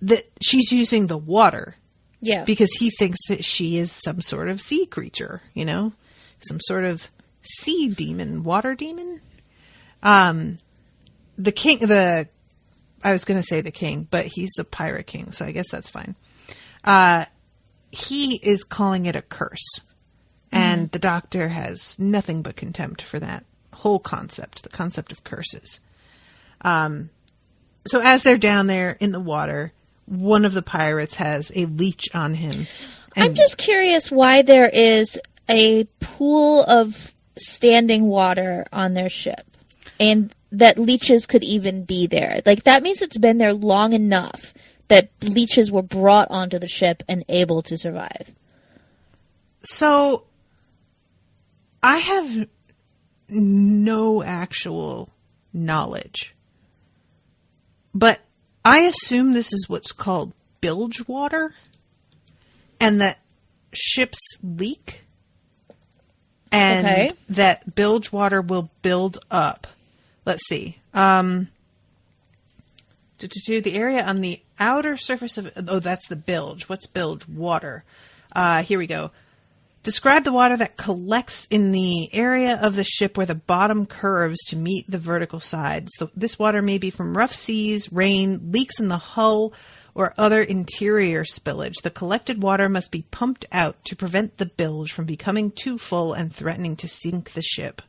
that she's using the water. Yeah. Because he thinks that she is some sort of sea creature, some sort of sea demon, water demon. The king, I was going to say the king, but he's a pirate king, so I guess that's fine. He is calling it a curse. And the doctor has nothing but contempt for that whole concept, the concept of curses. So as they're down there in the water, one of the pirates has a leech on him. I'm just curious why there is a pool of standing water on their ship and that leeches could even be there. Like, that means it's been there long enough that leeches were brought onto the ship and able to survive. So I have no actual knowledge, but I assume this is what's called bilge water, and that ships leak, and that bilge water will build up. Let's see. The area on the outer surface of... Oh, that's the bilge. What's bilge water? Here we go. Describe the water that collects in the area of the ship where the bottom curves to meet the vertical sides. So this water may be from rough seas, rain, leaks in the hull, or other interior spillage. The collected water must be pumped out to prevent the bilge from becoming too full and threatening to sink the ship.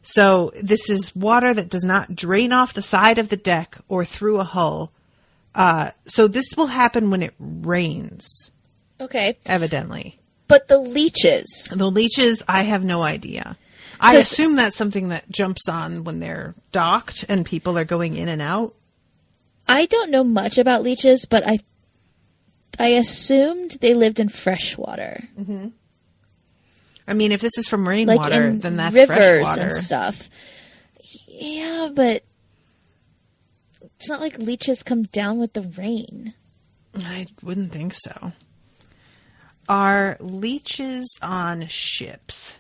So this is water that does not drain off the side of the deck or through a hull. So this will happen when it rains. Okay. Evidently. But the leeches. The leeches, I have no idea. I assume that's something that jumps on when they're docked and people are going in and out. I don't know much about leeches, but I assumed they lived in fresh water. Mm-hmm. I mean, if this is from like rainwater, in then that's rivers fresh water. and stuff. Yeah, but it's not like leeches come down with the rain. I wouldn't think so. Are leeches on ships?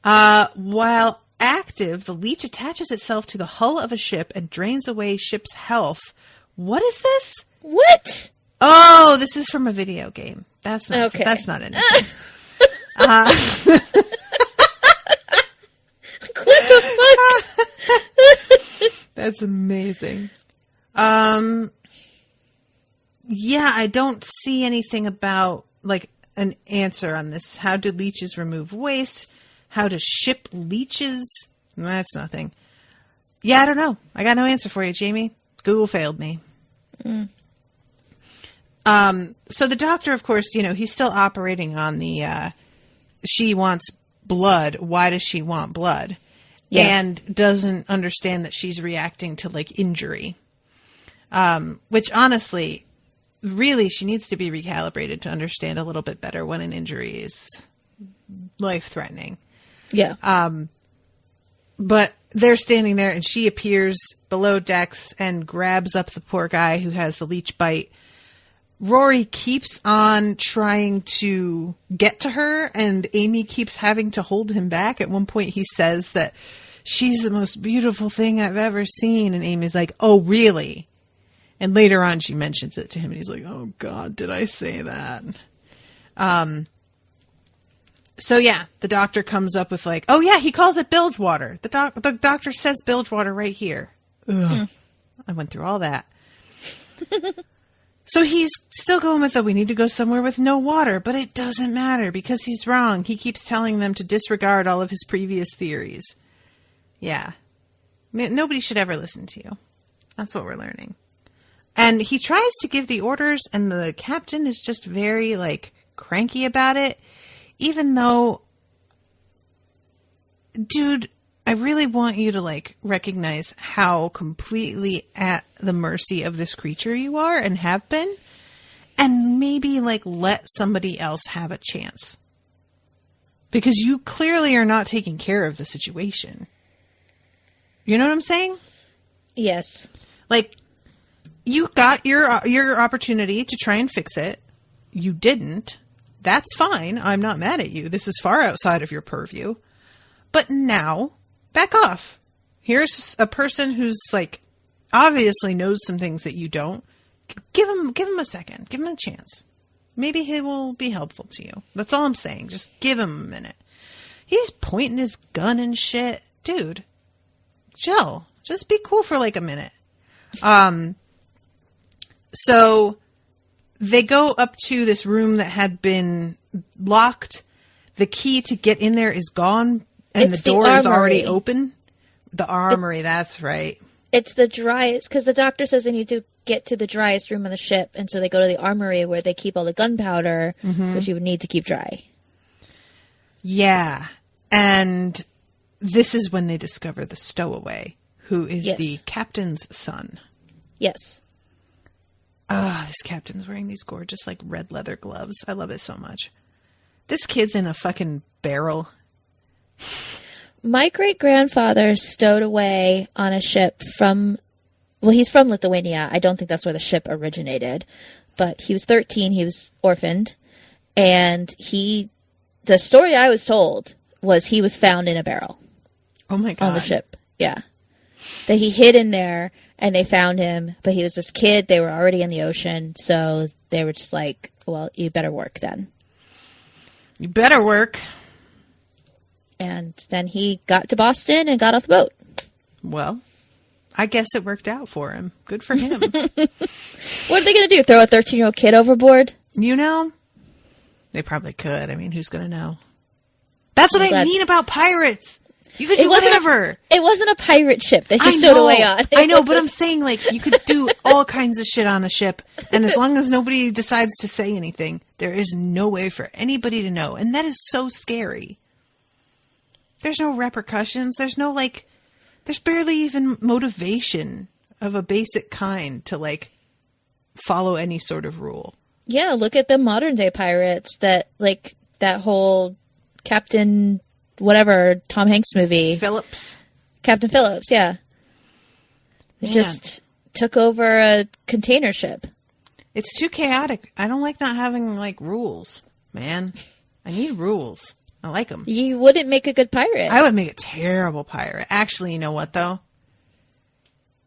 While active, the leech attaches itself to the hull of a ship and drains away ship's health. What is this? What? Oh, this is from a video game. That's not. Okay. That's not anything. What the fuck? That's amazing. Yeah, I don't see anything about like an answer on this. How do leeches remove waste? How to ship leeches? That's nothing. Yeah, I don't know. I got no answer for you, Jamie. Google failed me. So the doctor, of course, he's still operating on the, she wants blood. Why does she want blood? Yeah. And doesn't understand that she's reacting to like injury. Which honestly, really, she needs to be recalibrated to understand a little bit better when an injury is life-threatening. Yeah. But they're standing there and she appears below decks and grabs up the poor guy who has the leech bite. Rory keeps on trying to get to her and Amy keeps having to hold him back. At one point he says that she's the most beautiful thing I've ever seen. And Amy's like, oh, really? And later on she mentions it to him and he's like, oh God, did I say that? So yeah, the doctor comes up with like, oh yeah, he calls it bilge water. The doctor says bilge water right here. Ugh. I went through all that. So he's still going with we need to go somewhere with no water, but it doesn't matter because he's wrong. He keeps telling them to disregard all of his previous theories. Yeah. Nobody should ever listen to you. That's what we're learning. And he tries to give the orders and the captain is just very like cranky about it. Even though, dude, I really want you to like recognize how completely at the mercy of this creature you are and have been, and maybe like let somebody else have a chance. Because you clearly are not taking care of the situation. You know what I'm saying? Yes. Like, you got your opportunity to try and fix it. You didn't. That's fine. I'm not mad at you. This is far outside of your purview. But now, back off. Here's a person who's like obviously knows some things that you don't. Give him a second. Give him a chance. Maybe he will be helpful to you. That's all I'm saying. Just give him a minute. He's pointing his gun and shit. Dude, chill. Just be cool for like a minute. So they go up to this room that had been locked. The key to get in there is gone, and the door is already open. The armory, that's right. It's the driest, because the doctor says they need to get to the driest room on the ship, and so they go to the armory where they keep all the gunpowder, which you would need to keep dry. Yeah, and this is when they discover the stowaway, who is the captain's son. Yes. Ah, this captain's wearing these gorgeous, like, red leather gloves. I love it so much. This kid's in a fucking barrel. My great-grandfather stowed away on a ship from... Well, he's from Lithuania. I don't think that's where the ship originated. But he was 13. He was orphaned. And the story I was told was he was found in a barrel. Oh, my God. On the ship. Yeah. That he hid in there, and they found him. But he was this kid. They were already in the ocean. So they were just like, well, you better work then. You better work. And then he got to Boston and got off the boat. Well, I guess it worked out for him. Good for him. What are they going to do? Throw a 13-year-old kid overboard? You know, they probably could. I mean, who's going to know? That's what I mean about pirates. You could do whatever. It wasn't a pirate ship that he stowed away on. I know, but I'm saying, like, you could do all kinds of shit on a ship, and as long as nobody decides to say anything, there is no way for anybody to know. And that is so scary. There's no repercussions. There's no, like, there's barely even motivation of a basic kind to, like, follow any sort of rule. Yeah, look at the modern day pirates that, like, that whole Captain whatever Tom Hanks movie. Phillips. Captain Phillips, yeah. It just took over a container ship. It's too chaotic. I don't like not having, like, rules, man. I need rules. I like them. You wouldn't make a good pirate. I would make a terrible pirate. Actually, you know what, though?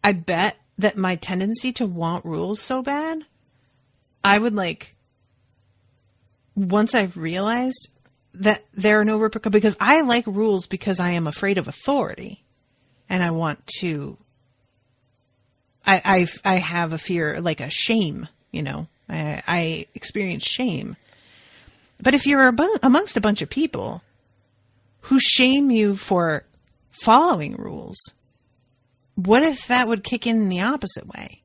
I bet that my tendency to want rules so bad, I would, like, once I've realized that there are no repercussions, because I like rules because I am afraid of authority. And I want to, I have a fear, like a shame, you know, I experience shame. But if you're amongst a bunch of people who shame you for following rules, what if that would kick in the opposite way?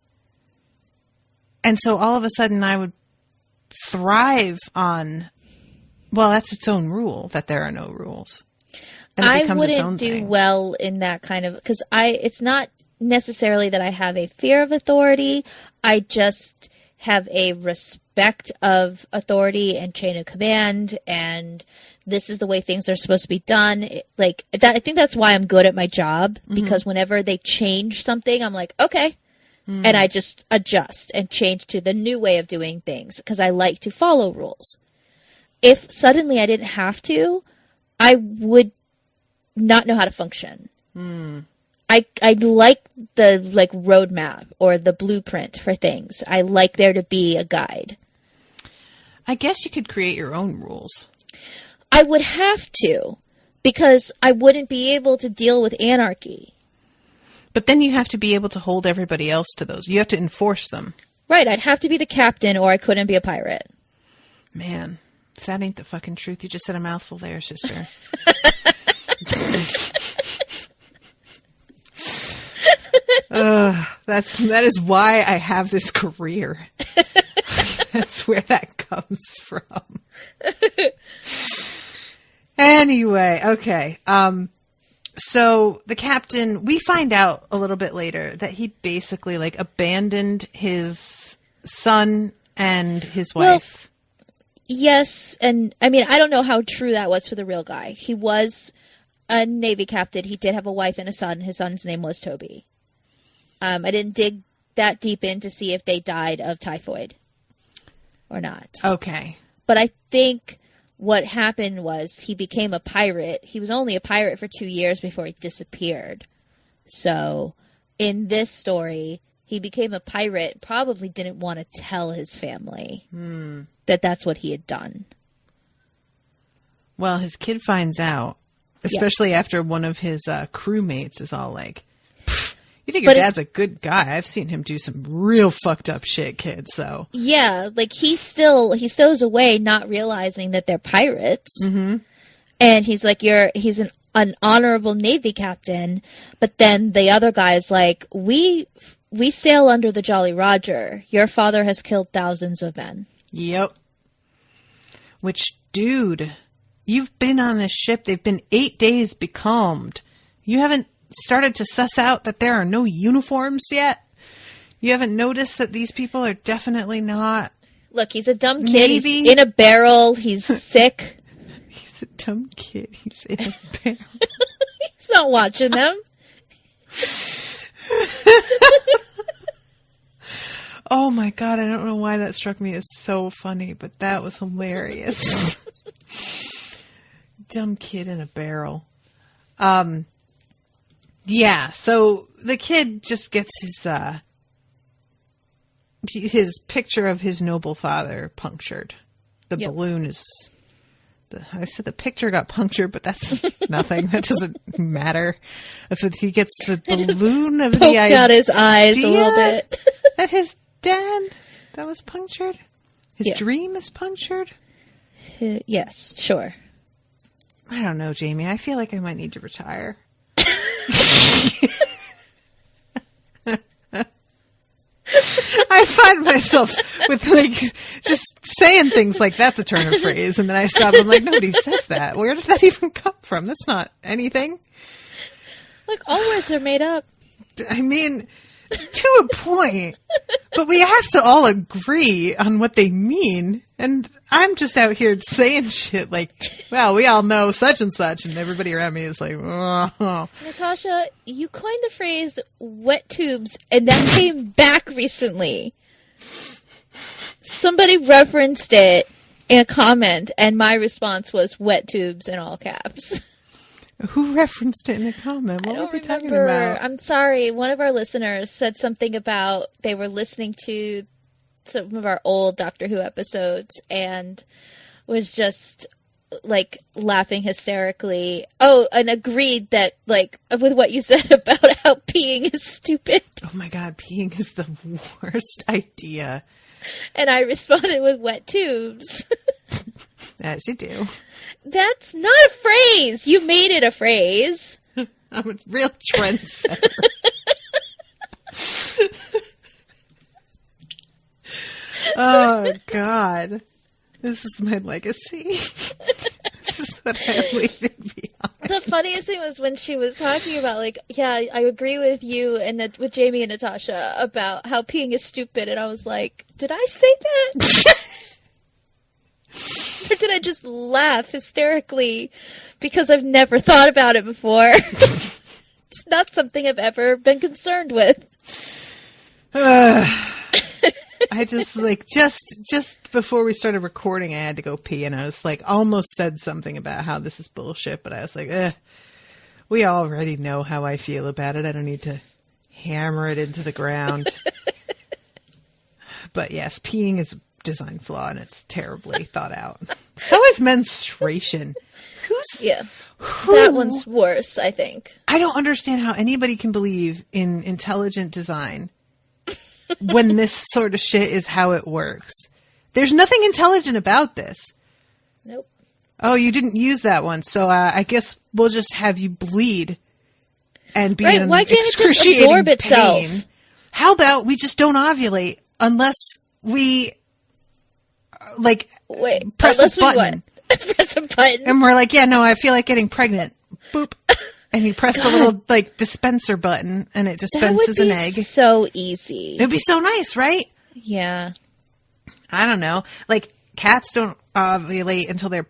And so all of a sudden I would thrive on, well, that's its own rule, that there are no rules. And it becomes its own wouldn't do thing. well in that kind of, because it's not necessarily that I have a fear of authority. I just have a respect of authority and chain of command, and this is the way things are supposed to be done. Like that, I think that's why I'm good at my job, because whenever they change something, I'm like, okay. And I just adjust and change to the new way of doing things because I like to follow rules. If suddenly I didn't have to, I would not know how to function. I like the roadmap or the blueprint for things. I like there to be a guide. I guess you could create your own rules. I would have to, because I wouldn't be able to deal with anarchy. But then you have to be able to hold everybody else to those. You have to enforce them. Right, I'd have to be the captain or I couldn't be a pirate. Man, if that ain't the fucking truth, you just said a mouthful there, sister. That is why I have this career. That's where that comes from. Anyway, okay. So the captain, we find out a little bit later that he basically like abandoned his son and his wife. Yes, and I mean, I don't know how true that was for the real guy. He was a Navy captain. He did have a wife and a son. His son's name was Toby. I didn't dig that deep in to see if they died of typhoid or not. Okay. But I think what happened was he became a pirate. He was only a pirate for 2 years before he disappeared. So in this story, he became a pirate, probably didn't want to tell his family that that's what he had done. Well, his kid finds out, especially after one of his crewmates is all like, you think your dad's a good guy. I've seen him do some real fucked up shit, kid, so. Yeah, like he stows away not realizing that they're pirates. Mm-hmm. And he's like, he's an honorable Navy captain. But then the other guy's like, we sail under the Jolly Roger. Your father has killed thousands of men. Yep. Which, dude, you've been on this ship. They've been 8 days becalmed. You haven't started to suss out that there are no uniforms yet? You haven't noticed that these people are definitely not. Look, he's a dumb kid. Navy. He's in a barrel. He's sick. He's a dumb kid. He's in a barrel. He's not watching them. Oh my God, I don't know why that struck me as so funny, but that was hilarious. Dumb kid in a barrel. Yeah, so the kid just gets his picture of his noble father punctured. The balloon is... I said the picture got punctured, but that's nothing. That doesn't matter. If he gets the balloon of the idea... Poked out his eyes a little bit. That his dad, that was punctured? His dream is punctured? Yes, sure. I don't know, Jamie. I feel like I might need to retire. I find myself with like just saying things like that's a turn of phrase, and then I stop. I'm like, nobody says that. Where did that even come from? That's not anything. Like all words are made up. I mean, to a point, but we have to all agree on what they mean. And I'm just out here saying shit like, well, we all know such and such, and everybody around me is like, oh. Natasha, you coined the phrase wet tubes, and that came back recently. Somebody referenced it in a comment, and my response was wet tubes in all caps. Who referenced it in a comment? What were we talking about? I'm sorry. One of our listeners said something about they were listening to some of our old Doctor Who episodes and was just like laughing hysterically. Oh, and agreed that like with what you said about how peeing is stupid. Oh my God, peeing is the worst idea. And I responded with wet tubes. As you do. That's not a phrase. You made it a phrase. I'm a real trendsetter. Oh, God. This is my legacy. This is what I leave behind. The funniest thing was when she was talking about, like, yeah, I agree with you and with Jamie and Natasha about how peeing is stupid. And I was like, did I say that? Or did I just laugh hysterically because I've never thought about it before? It's not something I've ever been concerned with. I just like just before we started recording, I had to go pee, and I was like almost said something about how this is bullshit, but I was like, we already know how I feel about it. I don't need to hammer it into the ground. But yes, peeing is a design flaw, and it's terribly thought out. So is menstruation. That one's worse, I think. I don't understand how anybody can believe in intelligent design when this sort of shit is how it works. There's nothing intelligent about this. Nope. Oh, you didn't use that one, so I guess we'll just have you bleed and be in why can't it just absorb itself? Pain. How about we just don't ovulate unless we press a button? Press a button. And we're like, yeah, no, I feel like getting pregnant. Boop. And you press the little dispenser button, and it dispenses an egg. So easy. It'd be so nice, right? Yeah. I don't know. Like cats don't ovulate until they're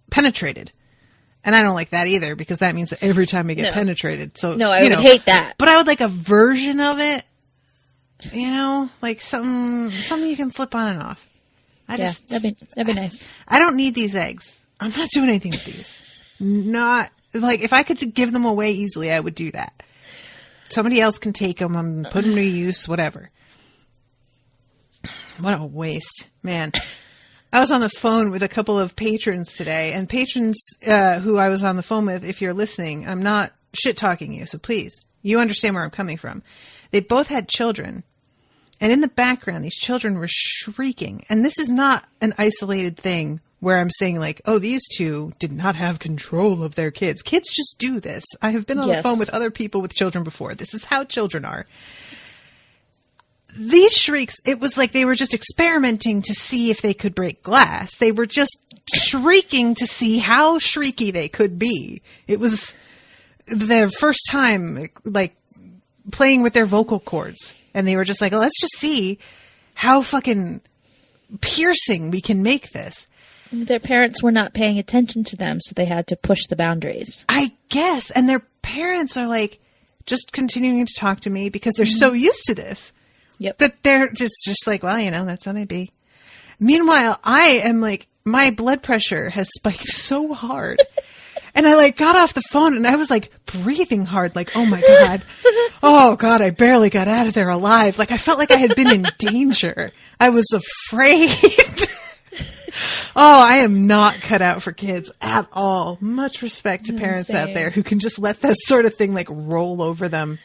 penetrated, and I don't like that either because that means that every time we get penetrated. So no, I would hate that. But I would like a version of it. You know, like something you can flip on and off. That'd be nice. I don't need these eggs. I'm not doing anything with these. Not. Like, if I could give them away easily, I would do that. Somebody else can take them and put them to use, whatever. What a waste. Man. I was on the phone with a couple of patrons today, and patrons who I was on the phone with, if you're listening, I'm not shit-talking you, so please, you understand where I'm coming from. They both had children, and in the background, these children were shrieking. And this is not an isolated thing where I'm saying like, oh, these two did not have control of their kids. Kids just do this. I have been on the phone with other people with children before. This is how children are. These shrieks, it was like they were just experimenting to see if they could break glass. They were just shrieking to see how shrieky they could be. It was their first time like playing with their vocal cords. And they were just like, oh, let's just see how fucking piercing we can make this. Their parents were not paying attention to them, so they had to push the boundaries. I guess. And their parents are like just continuing to talk to me because they're so used to this. Yep. That they're just like, well, you know, that's how they be. Meanwhile, I am like, my blood pressure has spiked so hard. And I like got off the phone and I was like breathing hard, like, oh my God. Oh God, I barely got out of there alive. Like I felt like I had been in danger. I was afraid. Oh, I am not cut out for kids at all. Much respect to parents out there who can just let that sort of thing like roll over them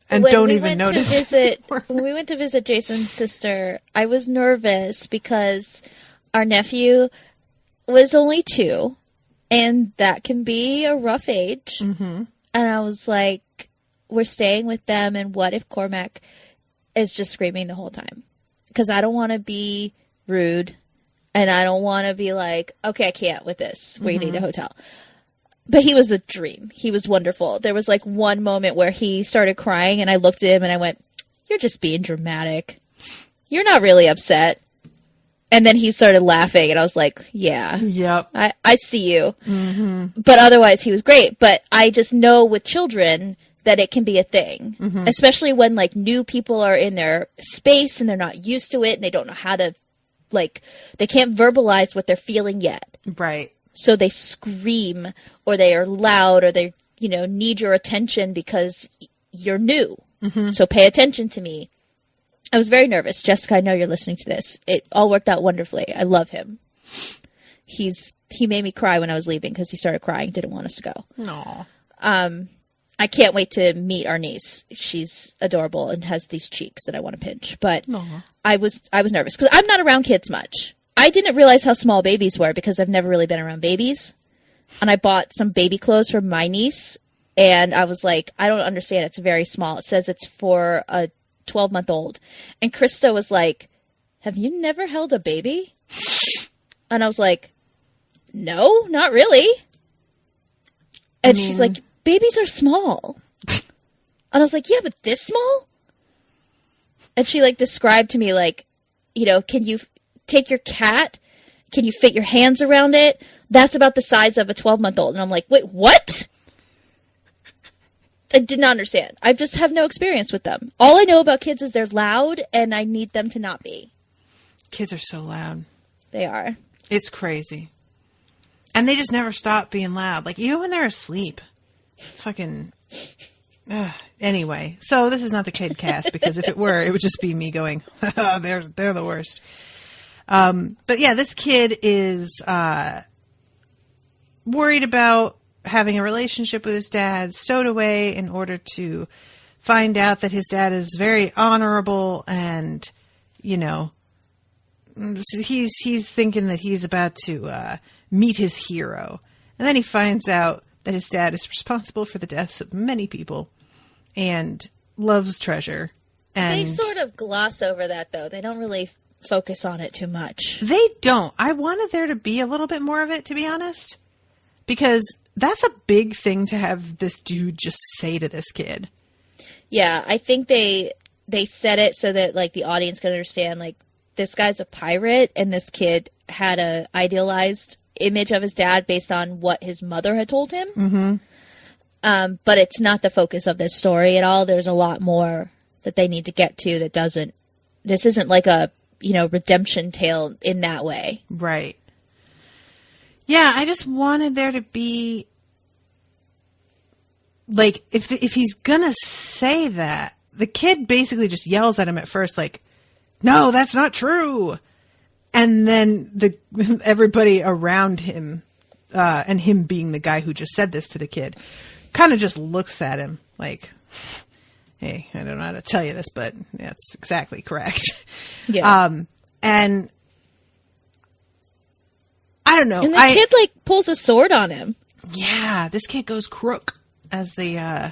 and don't even notice. When we went to visit Jason's sister, I was nervous because our nephew was only 2, and that can be a rough age. Mm-hmm. And I was like, we're staying with them, and what if Cormac is just screaming the whole time? Because I don't want to be rude. And I don't want to be like, okay, I can't with this. We need a hotel. But he was a dream. He was wonderful. There was like one moment where he started crying and I looked at him and I went, "You're just being dramatic. You're not really upset." And then he started laughing and I was like, yeah, yep, I see you. Mm-hmm. But otherwise he was great. But I just know with children that it can be a thing, especially when like new people are in their space and they're not used to it and they don't know how to, like, they can't verbalize what they're feeling yet. Right. So they scream or they are loud or they, you know, need your attention because you're new. Mm-hmm. So pay attention to me. I was very nervous. Jessica, I know you're listening to this. It all worked out wonderfully. I love him. He made me cry when I was leaving because he started crying, didn't want us to go. No. I can't wait to meet our niece. She's adorable and has these cheeks that I want to pinch. But I was nervous because I'm not around kids much. I didn't realize how small babies were because I've never really been around babies. And I bought some baby clothes for my niece. And I was like, I don't understand. It's very small. It says it's for a 12-month-old. And Krista was like, "Have you never held a baby?" And I was like, "No, not really." And she's like, "Babies are small." And I was like, "Yeah, but this small?" And she like described to me like, you know, can you take your cat? Can you fit your hands around it? That's about the size of a 12-month-old. And I'm like, "Wait, what?" I did not understand. I just have no experience with them. All I know about kids is they're loud, and I need them to not be. Kids are so loud. They are. It's crazy. And they just never stop being loud. Like, even when they're asleep. Fucking... Anyway, so this is not the kid cast, because if it were, it would just be me going, they're the worst. But yeah, this kid is worried about having a relationship with his dad, stowed away in order to find out that his dad is very honorable and, you know, he's thinking that he's about to meet his hero. And then he finds out that his dad is responsible for the deaths of many people and loves treasure. And they sort of gloss over that, though. They don't really focus on it too much. They don't. I wanted there to be a little bit more of it, to be honest, because that's a big thing to have this dude just say to this kid. Yeah, I think they said it so that like the audience could understand, like, this guy's a pirate and this kid had a idealized image of his dad based on what his mother had told him. Mm-hmm. But it's not the focus of this story at all. There's a lot more that they need to get to that doesn't... This isn't like a, you know, redemption tale in that way. Right. Yeah, I just wanted there to be... Like, if he's gonna say that, the kid basically just yells at him at first, like, "No, that's not true." And then everybody around him, and him being the guy who just said this to the kid, kind of just looks at him like, "Hey, I don't know how to tell you this, but that's exactly correct." Yeah. And I don't know. And the kid like pulls a sword on him. Yeah, this kid goes crook, as the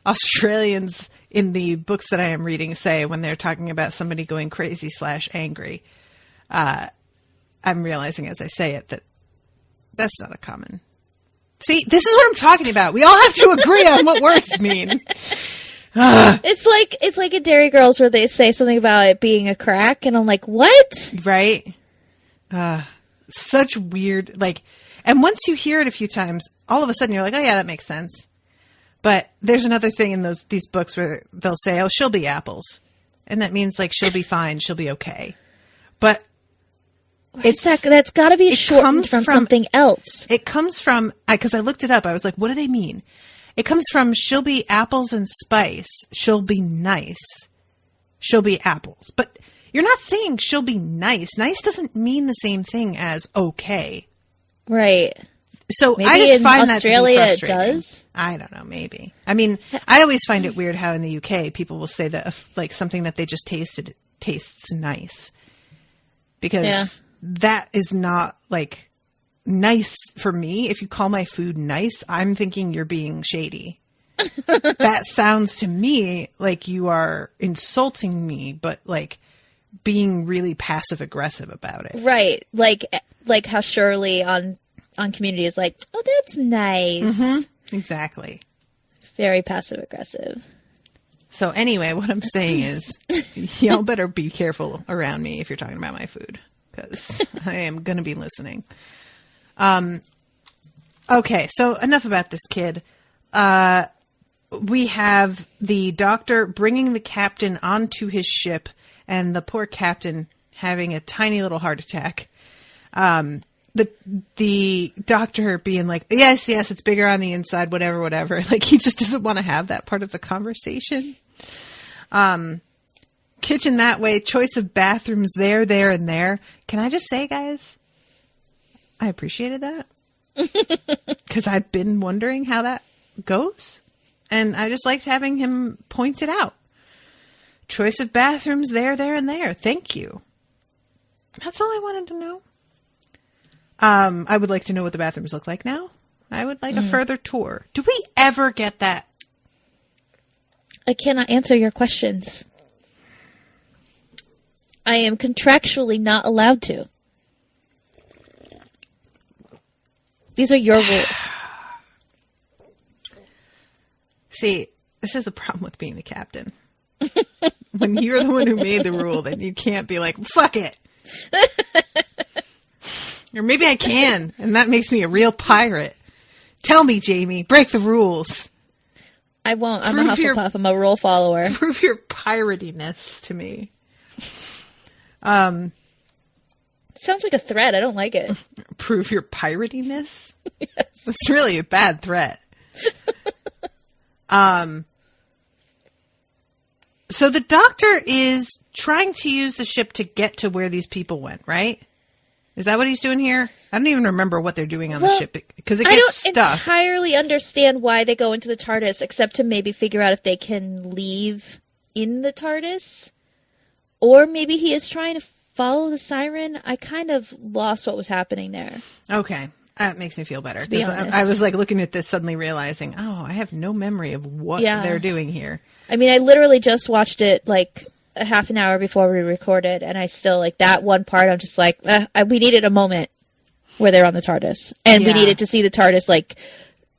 Australians in the books that I am reading say when they're talking about somebody going crazy / angry. I'm realizing as I say it that that's not a common. See, this is what I'm talking about. We all have to agree on what words mean. It's like in Dairy Girls where they say something about it being a crack, and I'm like, what? Right? Such weird, like, and once you hear it a few times, all of a sudden you're like, oh yeah, that makes sense. But there's another thing in these books where they'll say, oh, she'll be apples. And that means like, she'll be fine. She'll be okay. But that's got to be shortened from something else. It comes from, because I looked it up. I was like, what do they mean? It comes from, she'll be apples and spice. She'll be nice. She'll be apples. But you're not saying she'll be nice. Nice doesn't mean the same thing as okay. Right. So maybe I just find Australia that to be frustrating. It does. I don't know. Maybe. I mean, I always find it weird how in the UK people will say that like something that they just tasted tastes nice, because that is not like nice for me. If you call my food nice, I'm thinking you're being shady. That sounds to me like you are insulting me, but like being really passive aggressive about it. Right. Like how Shirley on on Community is like, oh, that's nice. Mm-hmm. Exactly. Very passive aggressive. So anyway, what I'm saying is, y'all better be careful around me if you're talking about my food, because I am going to be listening. Okay, so enough about this kid. We have the doctor bringing the captain onto his ship, and the poor captain having a tiny little heart attack. The doctor being like, yes, it's bigger on the inside, whatever. Like, he just doesn't want to have that part of the conversation. Kitchen that way, choice of bathrooms there, and there. Can I just say, guys, I appreciated that. Because I've been wondering how that goes. And I just liked having him point it out. Choice of bathrooms there, and there. Thank you. That's all I wanted to know. I would like to know what the bathrooms look like now. I would like a further tour. Do we ever get that? I cannot answer your questions. I am contractually not allowed to. These are your rules. See, this is the problem with being the captain. When you're the one who made the rule, then you can't be like, fuck it. Or maybe I can, and that makes me a real pirate. Tell me, Jamie, break the rules. I won't. I'm a Hufflepuff. I'm a rule follower. Prove your piratiness to me. Sounds like a threat. I don't like it. Prove your piratiness? Yes. It's really a bad threat. So the doctor is trying to use the ship to get to where these people went, right? Is that what he's doing here? I don't even remember what they're doing on the ship because it gets stuck. I don't entirely understand why they go into the TARDIS, except to maybe figure out if they can leave in the TARDIS. Or maybe he is trying to follow the siren. I kind of lost what was happening there. Okay. That makes me feel better. To be honest. I was like looking at this suddenly realizing, I have no memory of what they're doing here. I mean, I literally just watched it like a half an hour before we recorded, and I still, like, that one part, I'm just like, we needed a moment where they're on the TARDIS. And we needed to see the TARDIS, like,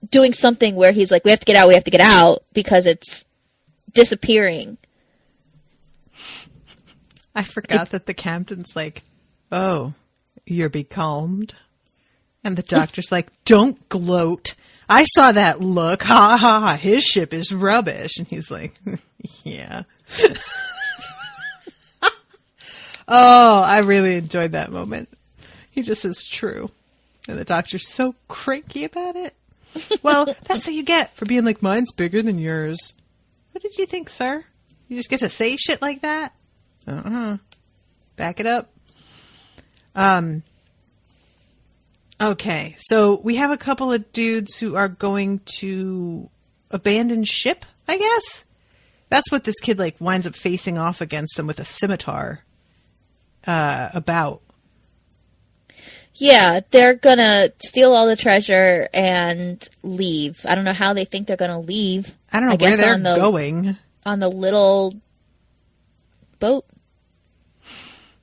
doing something where he's like, we have to get out, because it's disappearing. I forgot that the captain's like, oh, you're becalmed? And the doctor's like, don't gloat. I saw that look. Ha ha ha. His ship is rubbish. And he's like, yeah. Oh, I really enjoyed that moment. He just says true. And the doctor's so cranky about it. Well, that's what you get for being like, mine's bigger than yours. What did you think, sir? You just get to say shit like that? Back it up. Okay, so we have a couple of dudes who are going to abandon ship, I guess? That's what this kid, like, winds up facing off against them with a scimitar about. Yeah, they're gonna steal all the treasure and leave. I don't know how they think they're gonna leave. I don't know where they're going. On the little boat?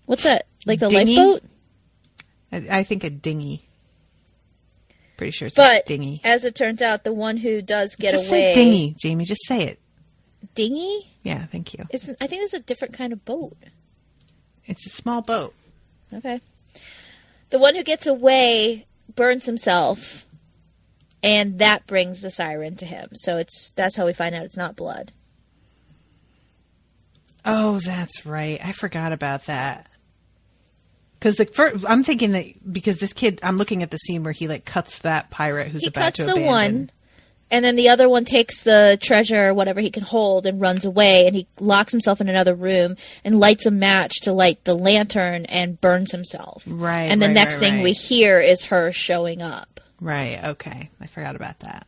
What's that? Like the dinghy? lifeboat? I think a dinghy. Pretty sure it's a dinghy. As it turns out, the one who does get just away... Just say dinghy, Jamie. Just say it. Dinghy? Yeah, thank you. I think it's a different kind of boat. It's a small boat. Okay. The one who gets away burns himself, and that brings the siren to him. So that's how we find out it's not blood. Oh, that's right. I forgot about that. Because I'm thinking that because this kid, I'm looking at the scene where he like cuts that pirate who's about to abandon. He cuts the one, and then the other one takes the treasure, whatever he can hold, and runs away. And he locks himself in another room and lights a match to light the lantern and burns himself. Right. And the next thing we hear is her showing up. Right. Okay. I forgot about that.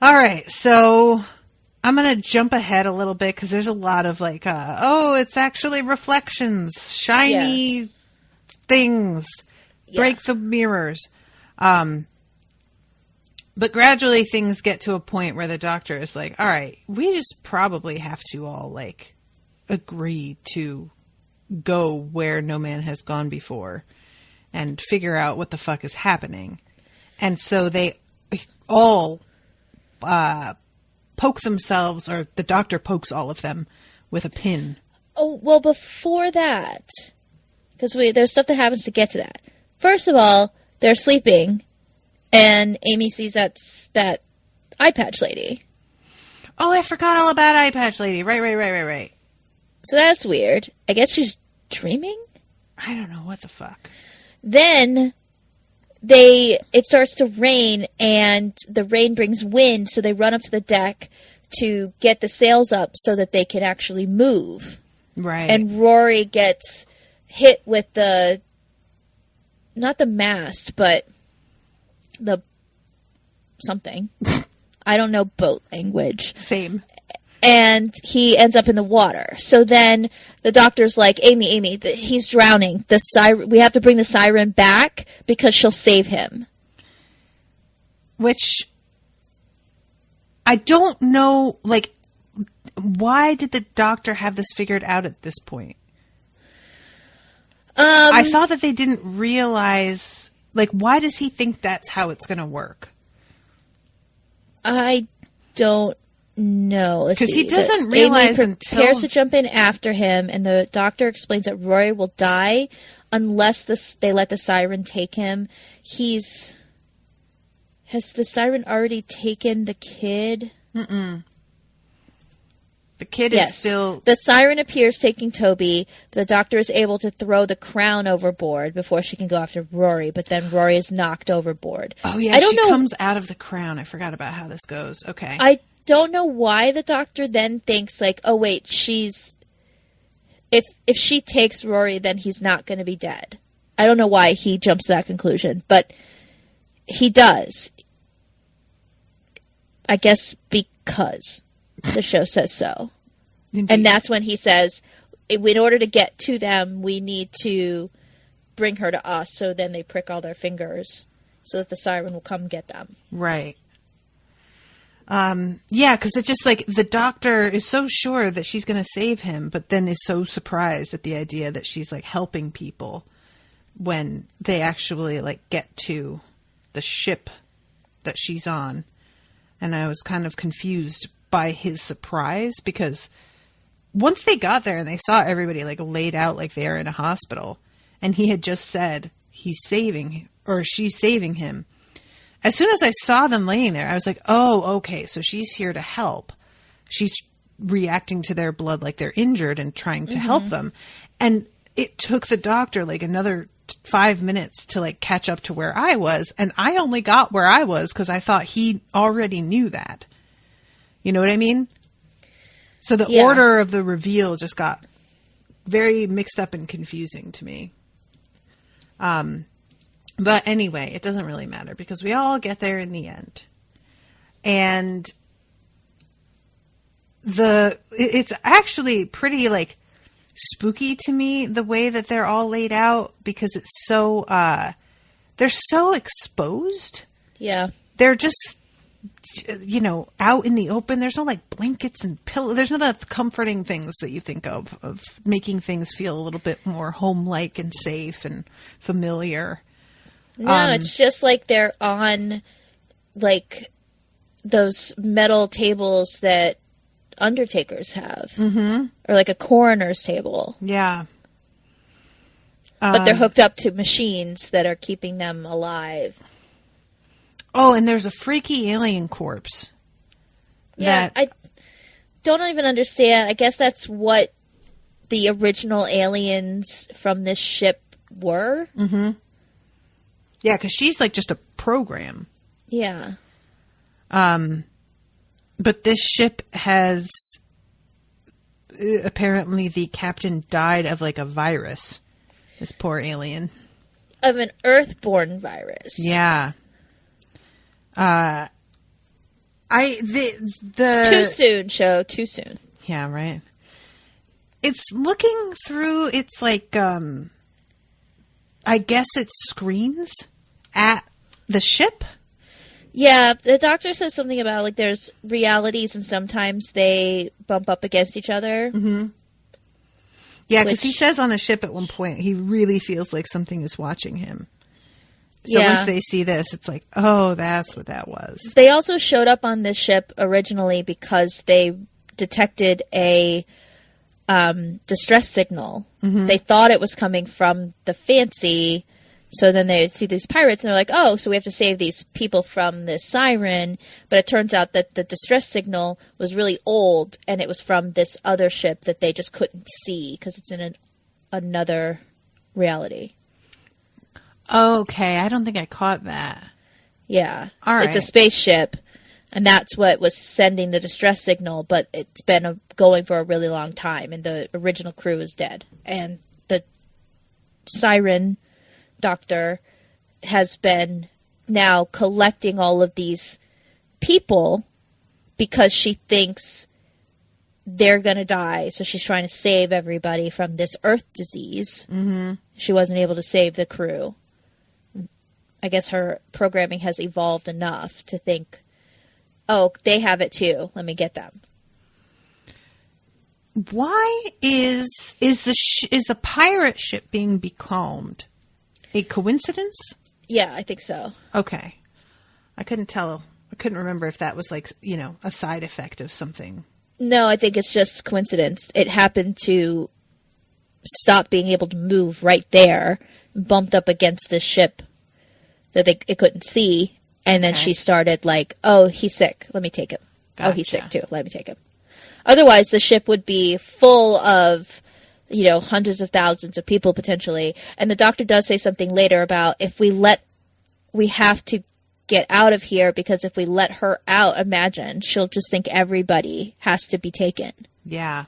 All right. So I'm going to jump ahead a little bit because there's a lot of like, it's actually reflections, shiny things, break the mirrors. But gradually things get to a point where the doctor is like, all right, we just probably have to all like agree to go where no man has gone before and figure out what the fuck is happening. And so they all poke themselves, or the doctor pokes all of them with a pin. Oh, well, before that, because there's stuff that happens to get to that. First of all, they're sleeping, and Amy sees that eye patch lady. Oh, I forgot all about eye patch lady. Right. So that's weird. I guess she's dreaming? I don't know what the fuck. Then it starts to rain, and the rain brings wind, so they run up to the deck to get the sails up so that they can actually move. Right. And Rory gets hit with not the mast, but the something. I don't know boat language. Same. And he ends up in the water. So then the doctor's like, Amy, he's drowning. We have to bring the siren back because she'll save him. Which, I don't know, like, why did the doctor have this figured out at this point? I thought that they didn't realize, like, why does he think that's how it's going to work? I don't know. Because he doesn't realize Amy prepares to jump in after him, and the doctor explains that Rory will die unless they let the siren take him. Has the siren already taken the kid? Mm-mm. The kid is still... The siren appears taking Toby. The doctor is able to throw the crown overboard before she can go after Rory, but then Rory is knocked overboard. Oh, yeah, she comes out of the crown. I forgot about how this goes. Okay. I don't know why the doctor then thinks, like, oh, wait, if she takes Rory, then he's not going to be dead. I don't know why he jumps to that conclusion, but he does. I guess because the show says so. Indeed. And that's when he says, in order to get to them, we need to bring her to us. So then they prick all their fingers so that the siren will come get them. Right. Yeah, because it's just like the doctor is so sure that she's going to save him, but then is so surprised at the idea that she's like helping people when they actually like get to the ship that she's on. And I was kind of confused by his surprise, because once they got there and they saw everybody like laid out like they're in a hospital, and he had just said she's saving him. As soon as I saw them laying there, I was like, oh, okay, so she's here to help. She's reacting to their blood like they're injured and trying to help them. And it took the doctor like another 5 minutes to like catch up to where I was. And I only got where I was because I thought he already knew that. You know what I mean? So the order of the reveal just got very mixed up and confusing to me. But anyway, it doesn't really matter because we all get there in the end. And it's actually pretty like spooky to me, the way that they're all laid out, because it's so, they're so exposed. Yeah. They're just, out in the open. There's no like blankets and pillows. There's no the comforting things that you think of making things feel a little bit more home-like and safe and familiar. No, it's just like they're on like those metal tables that undertakers have. Mm-hmm. Or like a coroner's table. Yeah. But they're hooked up to machines that are keeping them alive. Oh, and there's a freaky alien corpse. Yeah, I don't even understand. I guess that's what the original aliens from this ship were. Mm-hmm. Yeah, because she's like just a program. Yeah. But this ship has... apparently the captain died of like a virus. This poor alien. Of an Earthborn virus. Yeah. Too soon, show. Too soon. Yeah, right. It's looking through, it's like, I guess it's screens at the ship. Yeah, the doctor says something about like there's realities and sometimes they bump up against each other. Mm-hmm. Yeah, because he says on the ship at one point, he really feels like something is watching him. So once they see this, it's like, oh, that's what that was. They also showed up on this ship originally because they detected a distress signal. Mm-hmm. They thought it was coming from the Fancy. So then they see these pirates and they're like, oh, so we have to save these people from this siren. But it turns out that the distress signal was really old and it was from this other ship that they just couldn't see because it's in another reality. Okay, I don't think I caught that. Yeah. All right. It's a spaceship and that's what was sending the distress signal, but it's been going for a really long time and the original crew is dead. And the siren doctor has been now collecting all of these people because she thinks they're going to die. So she's trying to save everybody from this earth disease. Mm-hmm. She wasn't able to save the crew. I guess her programming has evolved enough to think, oh, they have it too. Let me get them. Why is the pirate ship being becalmed a coincidence? Yeah, I think so. Okay. I couldn't tell. I couldn't remember if that was like, a side effect of something. No, I think it's just coincidence. It happened to stop being able to move right there, bumped up against this ship that it couldn't see, and then she started like, oh, he's sick. Let me take him. Gotcha. Oh, he's sick too. Let me take him. Otherwise, the ship would be full of hundreds of thousands of people potentially. And the doctor does say something later about if we have to get out of here because if we let her out, imagine, she'll just think everybody has to be taken. Yeah.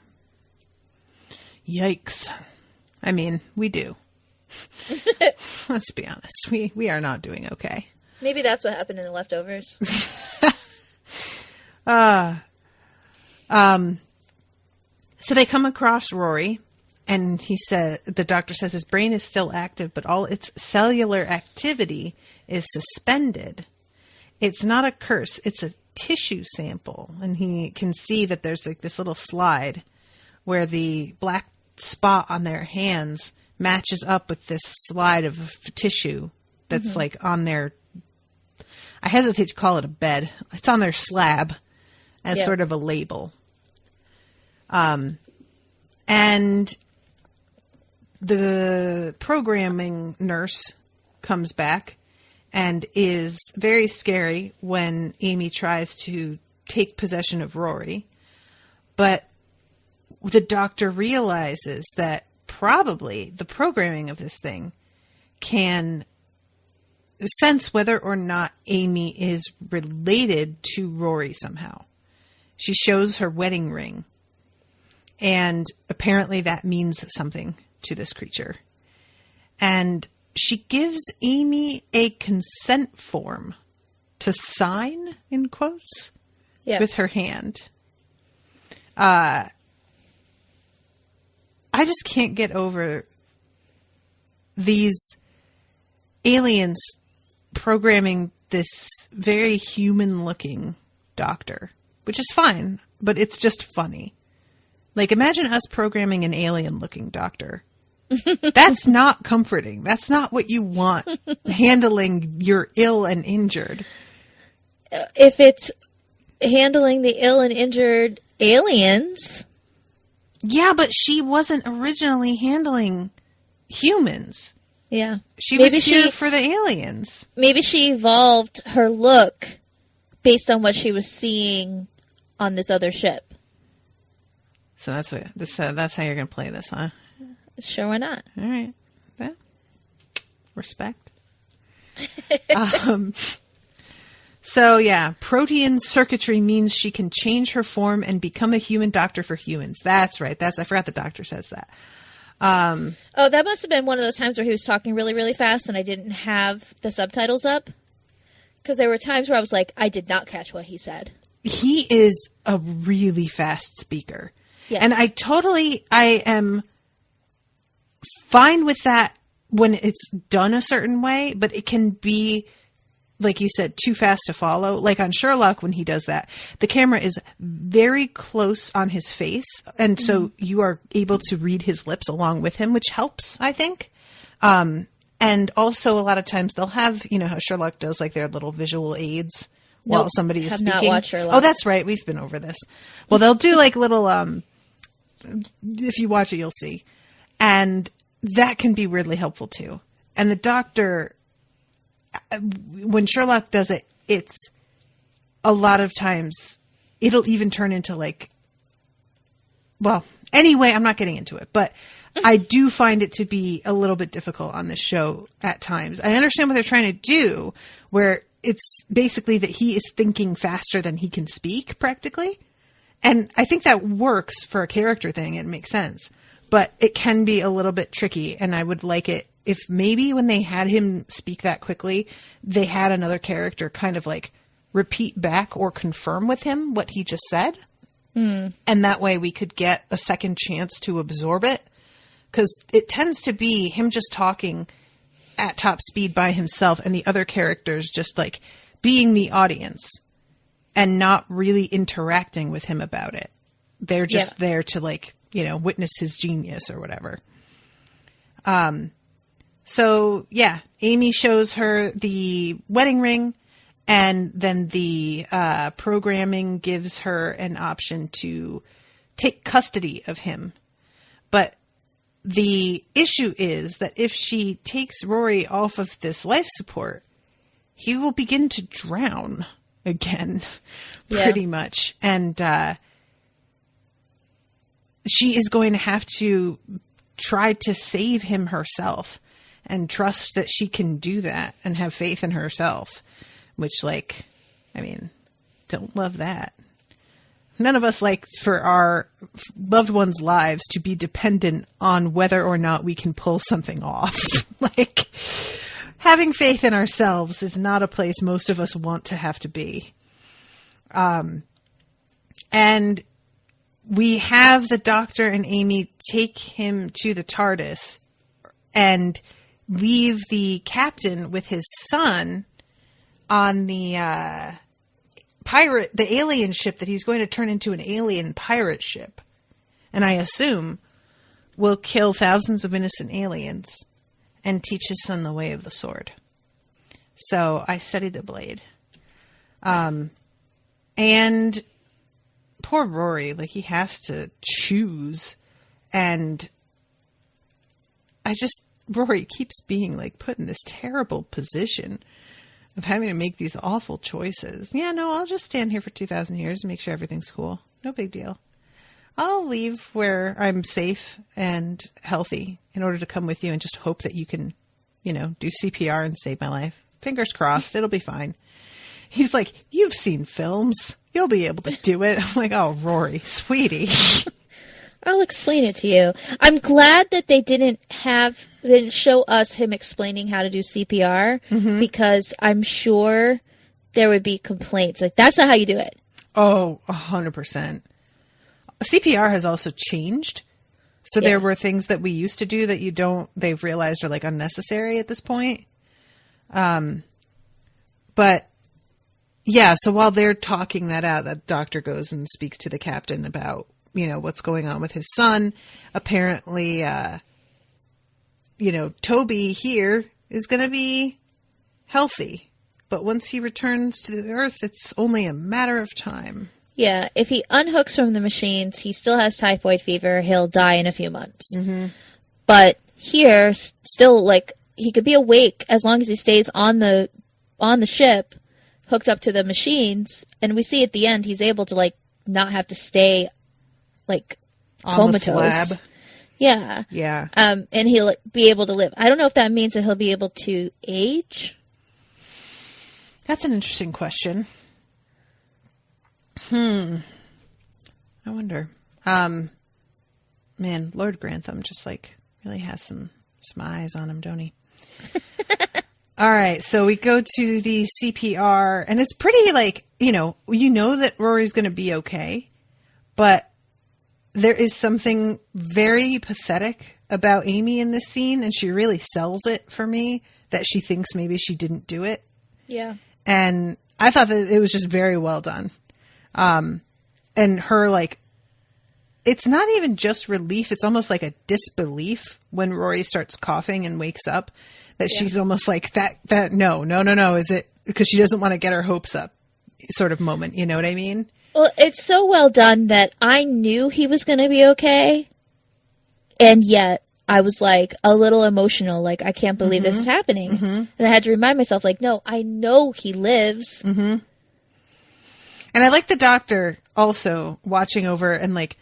Yikes. I mean, we do. Let's be honest. We are not doing okay. Maybe that's what happened in The Leftovers. So they come across Rory. And the doctor says his brain is still active, but all its cellular activity is suspended. It's not a curse. It's a tissue sample. And he can see that there's like this little slide where the black spot on their hands matches up with this slide of tissue that's like on their, I hesitate to call it a bed. It's on their slab as sort of a label. And the programming nurse comes back and is very scary when Amy tries to take possession of Rory. But the doctor realizes that probably the programming of this thing can sense whether or not Amy is related to Rory somehow. She shows her wedding ring. And apparently that means something to this creature. And she gives Amy a consent form to sign, in quotes, with her hand. I just can't get over these aliens programming this very human-looking doctor, which is fine, but it's just funny. Like, imagine us programming an alien-looking doctor. That's not comforting. That's not what you want handling your ill and injured. If it's handling the ill and injured aliens. Yeah, but she wasn't originally handling humans. Yeah. She was here for the aliens. Maybe she evolved her look based on what she was seeing on this other ship. So that's how you're going to play this, huh? Sure, why not? All right. Yeah. Respect. So, yeah, protein circuitry means she can change her form and become a human doctor for humans. That's right. I forgot the doctor says that. That must have been one of those times where he was talking really, really fast and I didn't have the subtitles up. Because there were times where I was like, I did not catch what he said. He is a really fast speaker. Yes. And I am fine with that when it's done a certain way, but it can be like you said, too fast to follow. Like on Sherlock, when he does that, the camera is very close on his face. And so you are able to read his lips along with him, which helps, I think. And also a lot of times they'll have, you know, how Sherlock does like their little visual aids while somebody is speaking. Not watched Sherlock. Oh, that's right. We've been over this. Well, they'll do like little, if you watch it, you'll see. And that can be weirdly helpful too. And the doctor, when Sherlock does it, it's a lot of times it'll even turn into like, well, anyway, I'm not getting into it, but I do find it to be a little bit difficult on this show at times. I understand what they're trying to do, where it's basically that he is thinking faster than he can speak practically. And I think that works for a character thing. It makes sense, but it can be a little bit tricky. And I would like it if maybe when they had him speak that quickly, they had another character kind of like repeat back or confirm with him what he just said. And that way we could get a second chance to absorb it. Because it tends to be him just talking at top speed by himself and the other characters just like being the audience and not really interacting with him about it. They're just there to like, you know, witness his genius or whatever. So yeah, Amy shows her the wedding ring, and then the programming gives her an option to take custody of him. But the issue is that if she takes Rory off of this life support, he will begin to drown again, pretty much. And she is going to have to try to save him herself and trust that she can do that and have faith in herself, which, like, I mean, don't love that. None of us like for our loved ones' lives to be dependent on whether or not we can pull something off. Like, having faith in ourselves is not a place most of us want to have to be. And we have the Doctor and Amy take him to the TARDIS and leave the captain with his son on the the alien ship that he's going to turn into an alien pirate ship. And I assume will kill thousands of innocent aliens and teach his son the way of the sword. So I studied the blade. And poor Rory, like, he has to choose. And Rory keeps being like put in this terrible position of having to make these awful choices. Yeah, no, I'll just stand here for 2,000 years and make sure everything's cool. No big deal. I'll leave where I'm safe and healthy in order to come with you and just hope that you can, you know, do CPR and save my life. Fingers crossed, it'll be fine. He's like, you've seen films. You'll be able to do it. I'm like, oh, Rory, sweetie. I'll explain it to you. I'm glad that they didn't show us him explaining how to do CPR, because I'm sure there would be complaints. Like, that's not how you do it. Oh, 100%. CPR has also changed. So there were things that we used to do that they've realized are like unnecessary at this point. But yeah, so while they're talking that out, that doctor goes and speaks to the captain about, you know, what's going on with his son. Apparently, you know, Toby here is going to be healthy. But once he returns to the Earth, it's only a matter of time. Yeah, if he unhooks from the machines, he still has typhoid fever. He'll die in a few months. But here, still, like, he could be awake as long as he stays on the ship, hooked up to the machines. And we see at the end, he's able to, like, not have to stay, like, on comatose. The slab. Yeah. Yeah. And he'll be able to live. I don't know if that means that he'll be able to age. That's an interesting question. I wonder. Man, Lord Grantham just like really has some eyes on him, don't he? All right, so we go to the CPR, and it's pretty like, you know that Rory's going to be okay, but there is something very pathetic about Amy in this scene, and she really sells it for me that she thinks maybe she didn't do it. Yeah. And I thought that it was just very well done. And her, like, it's not even just relief. It's almost like a disbelief when Rory starts coughing and wakes up, that she's almost like no. Is it because she doesn't want to get her hopes up sort of moment. You know what I mean? Well, it's so well done that I knew he was going to be okay. And yet I was like a little emotional. Like, I can't believe this is happening. And I had to remind myself, like, no, I know he lives. And I like the doctor also watching over and like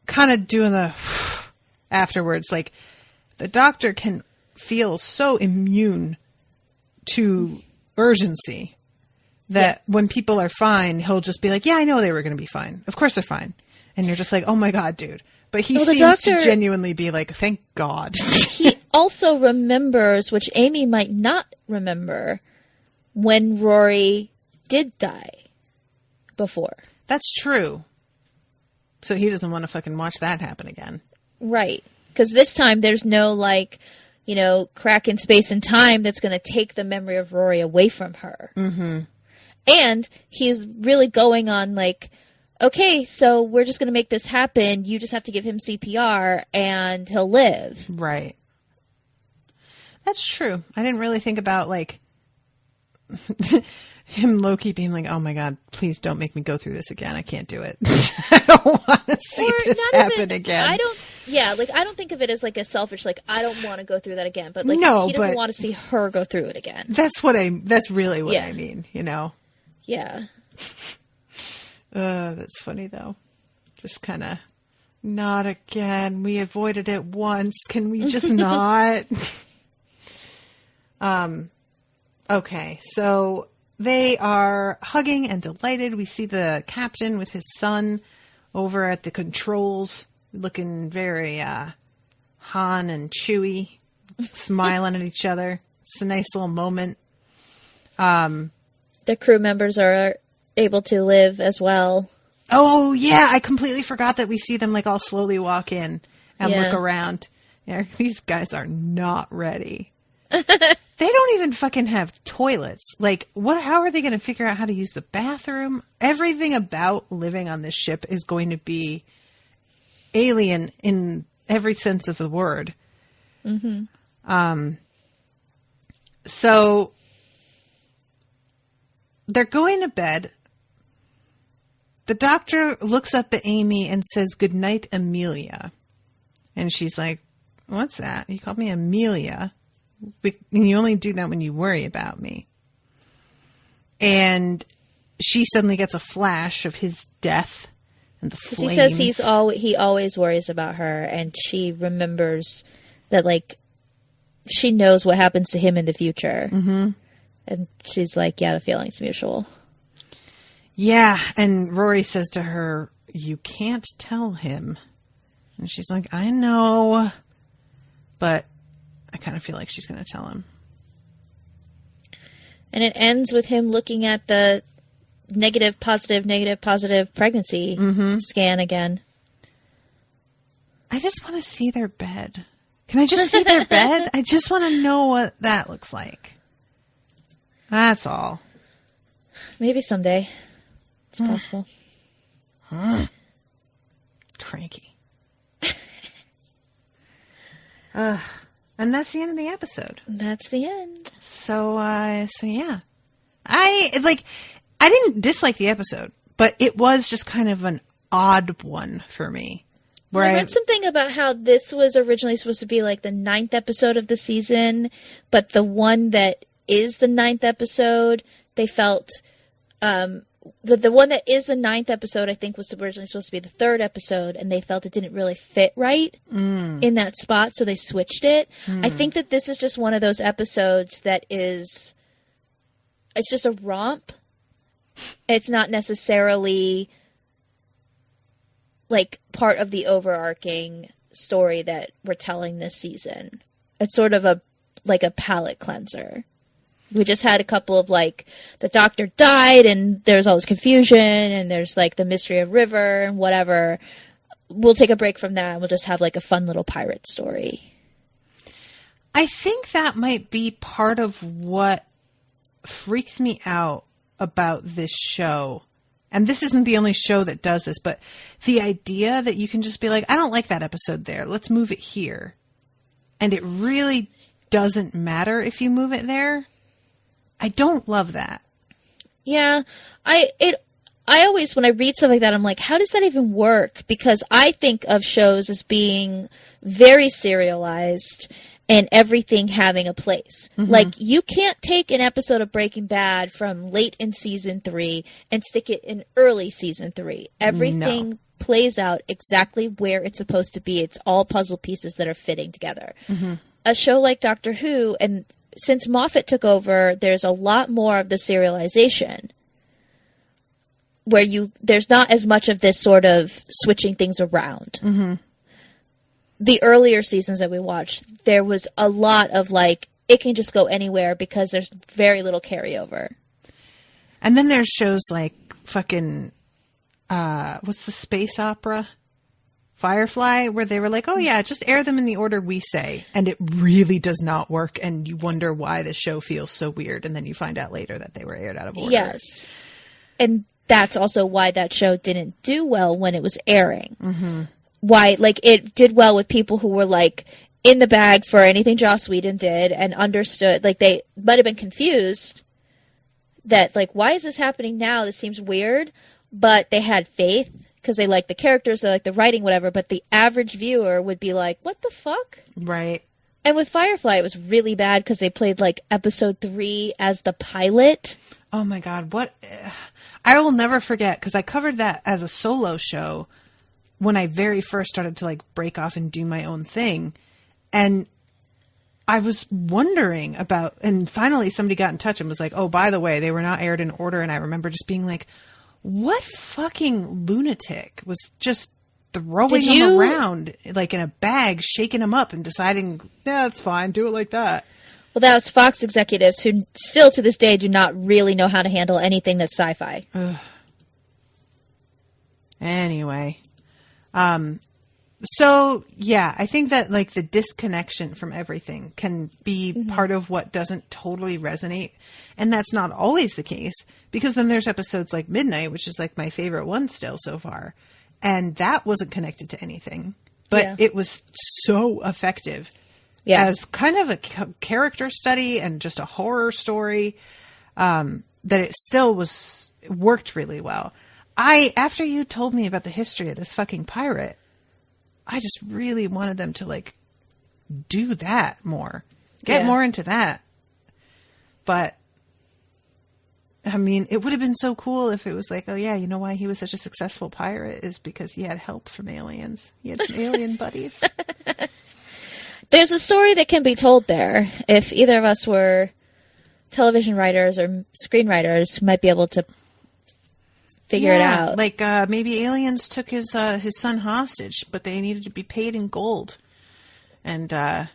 kind of doing the afterwards. Like, the doctor can feel so immune to urgency that when people are fine, he'll just be like, yeah, I know they were going to be fine. Of course they're fine. And you're just like, oh my God, dude. But he seems to genuinely be like, thank God. He also remembers, which Amy might not remember, when Rory did die before. That's true. So he doesn't want to fucking watch that happen again. Right. Because this time there's no, like, you know, crack in space and time that's going to take the memory of Rory away from her. And he's really going on, like, okay, so we're just going to make this happen. You just have to give him CPR and he'll live. Right. That's true. I didn't really think about, like, him low-key being like, oh my God, please don't make me go through this again. I can't do it. I don't want to see this happen again. I don't think of it as like a selfish, like, I don't want to go through that again. But like, he doesn't want to see her go through it again. That's really what I mean, you know? Yeah. That's funny though. Just kind of, not again. We avoided it once. Can we just not? Okay, so they are hugging and delighted. We see the captain with his son over at the controls, looking very Han and Chewie, smiling at each other. It's a nice little moment. The crew members are able to live as well. Oh, yeah. I completely forgot that we see them like all slowly walk in and look around. Yeah, these guys are not ready. They don't even fucking have toilets. Like, how are they going to figure out how to use the bathroom? Everything about living on this ship is going to be alien in every sense of the word. So they're going to bed. The doctor looks up at Amy and says, "Good night, Amelia." And she's like, "What's that? You called me Amelia. You only do that when you worry about me." And she suddenly gets a flash of his death and the flames. He says he always worries about her, and she remembers that, like, she knows what happens to him in the future. And she's like, yeah, the feeling's mutual. Yeah, and Rory says to her, "You can't tell him." And she's like, "I know, but I kind of feel like she's going to tell him." And it ends with him looking at the negative, positive pregnancy scan again. I just want to see their bed. Can I just see their bed? I just want to know what that looks like. That's all. Maybe someday. It's possible. Cranky. And that's the end of the episode. That's the end. So yeah. I didn't dislike the episode, but it was just kind of an odd one for me. Where I read something about how this was originally supposed to be like the 9th episode of the season, but the one that is the 9th episode, they felt, but the one that is the 9th episode, I think, was originally supposed to be the 3rd episode, and they felt it didn't really fit right in that spot, so they switched it. I think that this is just one of those episodes that is, it's just a romp. It's not necessarily like part of the overarching story that we're telling this season. It's sort of a palate cleanser. We just had a couple of, like, the doctor died and there's all this confusion and there's, like, the mystery of River and whatever. We'll take a break from that and we'll just have, like, a fun little pirate story. I think that might be part of what freaks me out about this show, and this isn't the only show that does this, but the idea that you can just be like, I don't like that episode there, let's move it here. And it really doesn't matter if you move it there. I don't love that. Yeah, I always, when I read stuff like that, I'm like, how does that even work? Because I think of shows as being very serialized and everything having a place. Mm-hmm. Like, you can't take an episode of Breaking Bad from late in season 3 and stick it in early season 3. Everything plays out exactly where it's supposed to be. It's all puzzle pieces that are fitting together. Mm-hmm. A show like Doctor Who, and since Moffat took over, there's a lot more of the serialization where there's not as much of this sort of switching things around. Mm-hmm. The earlier seasons that we watched, there was a lot of like, it can just go anywhere because there's very little carryover. And then there's shows like fucking, what's the space opera? Firefly, where they were like, oh yeah, just air them in the order we say. And it really does not work. And you wonder why the show feels so weird. And then you find out later that they were aired out of order. Yes. And that's also why that show didn't do well when it was airing. Mm-hmm. Why, like, it did well with people who were, like, in the bag for anything Joss Whedon did and understood, like, they might have been confused that, like, why is this happening now? This seems weird. But they had faith because they liked the characters, they liked the writing, whatever. But the average viewer would be like, what the fuck? Right. And with Firefly, it was really bad because they played, like, episode 3 as the pilot. Oh, my God. What? I will never forget, because I covered that as a solo show when I very first started to like break off and do my own thing. And I was wondering about, and finally somebody got in touch and was like, oh, by the way, they were not aired in order. And I remember just being like, what fucking lunatic was just throwing them around like in a bag, shaking them up and deciding, yeah, that's fine, do it like that. Well, that was Fox executives who still to this day do not really know how to handle anything that's sci-fi. Anyway. So yeah, I think that like the disconnection from everything can be part of what doesn't totally resonate. And that's not always the case, because then there's episodes like Midnight, which is like my favorite one still so far. And that wasn't connected to anything, but it was so effective as kind of a character study and just a horror story, that it still worked really well. After you told me about the history of this fucking pirate, I just really wanted them to like do that more, get more into that. But I mean, it would have been so cool if it was like, oh yeah, you know why he was such a successful pirate is because he had help from aliens. He had some alien buddies. There's a story that can be told there. If either of us were television writers or screenwriters, might be able to figure it out. Like maybe aliens took his son hostage, but they needed to be paid in gold, and the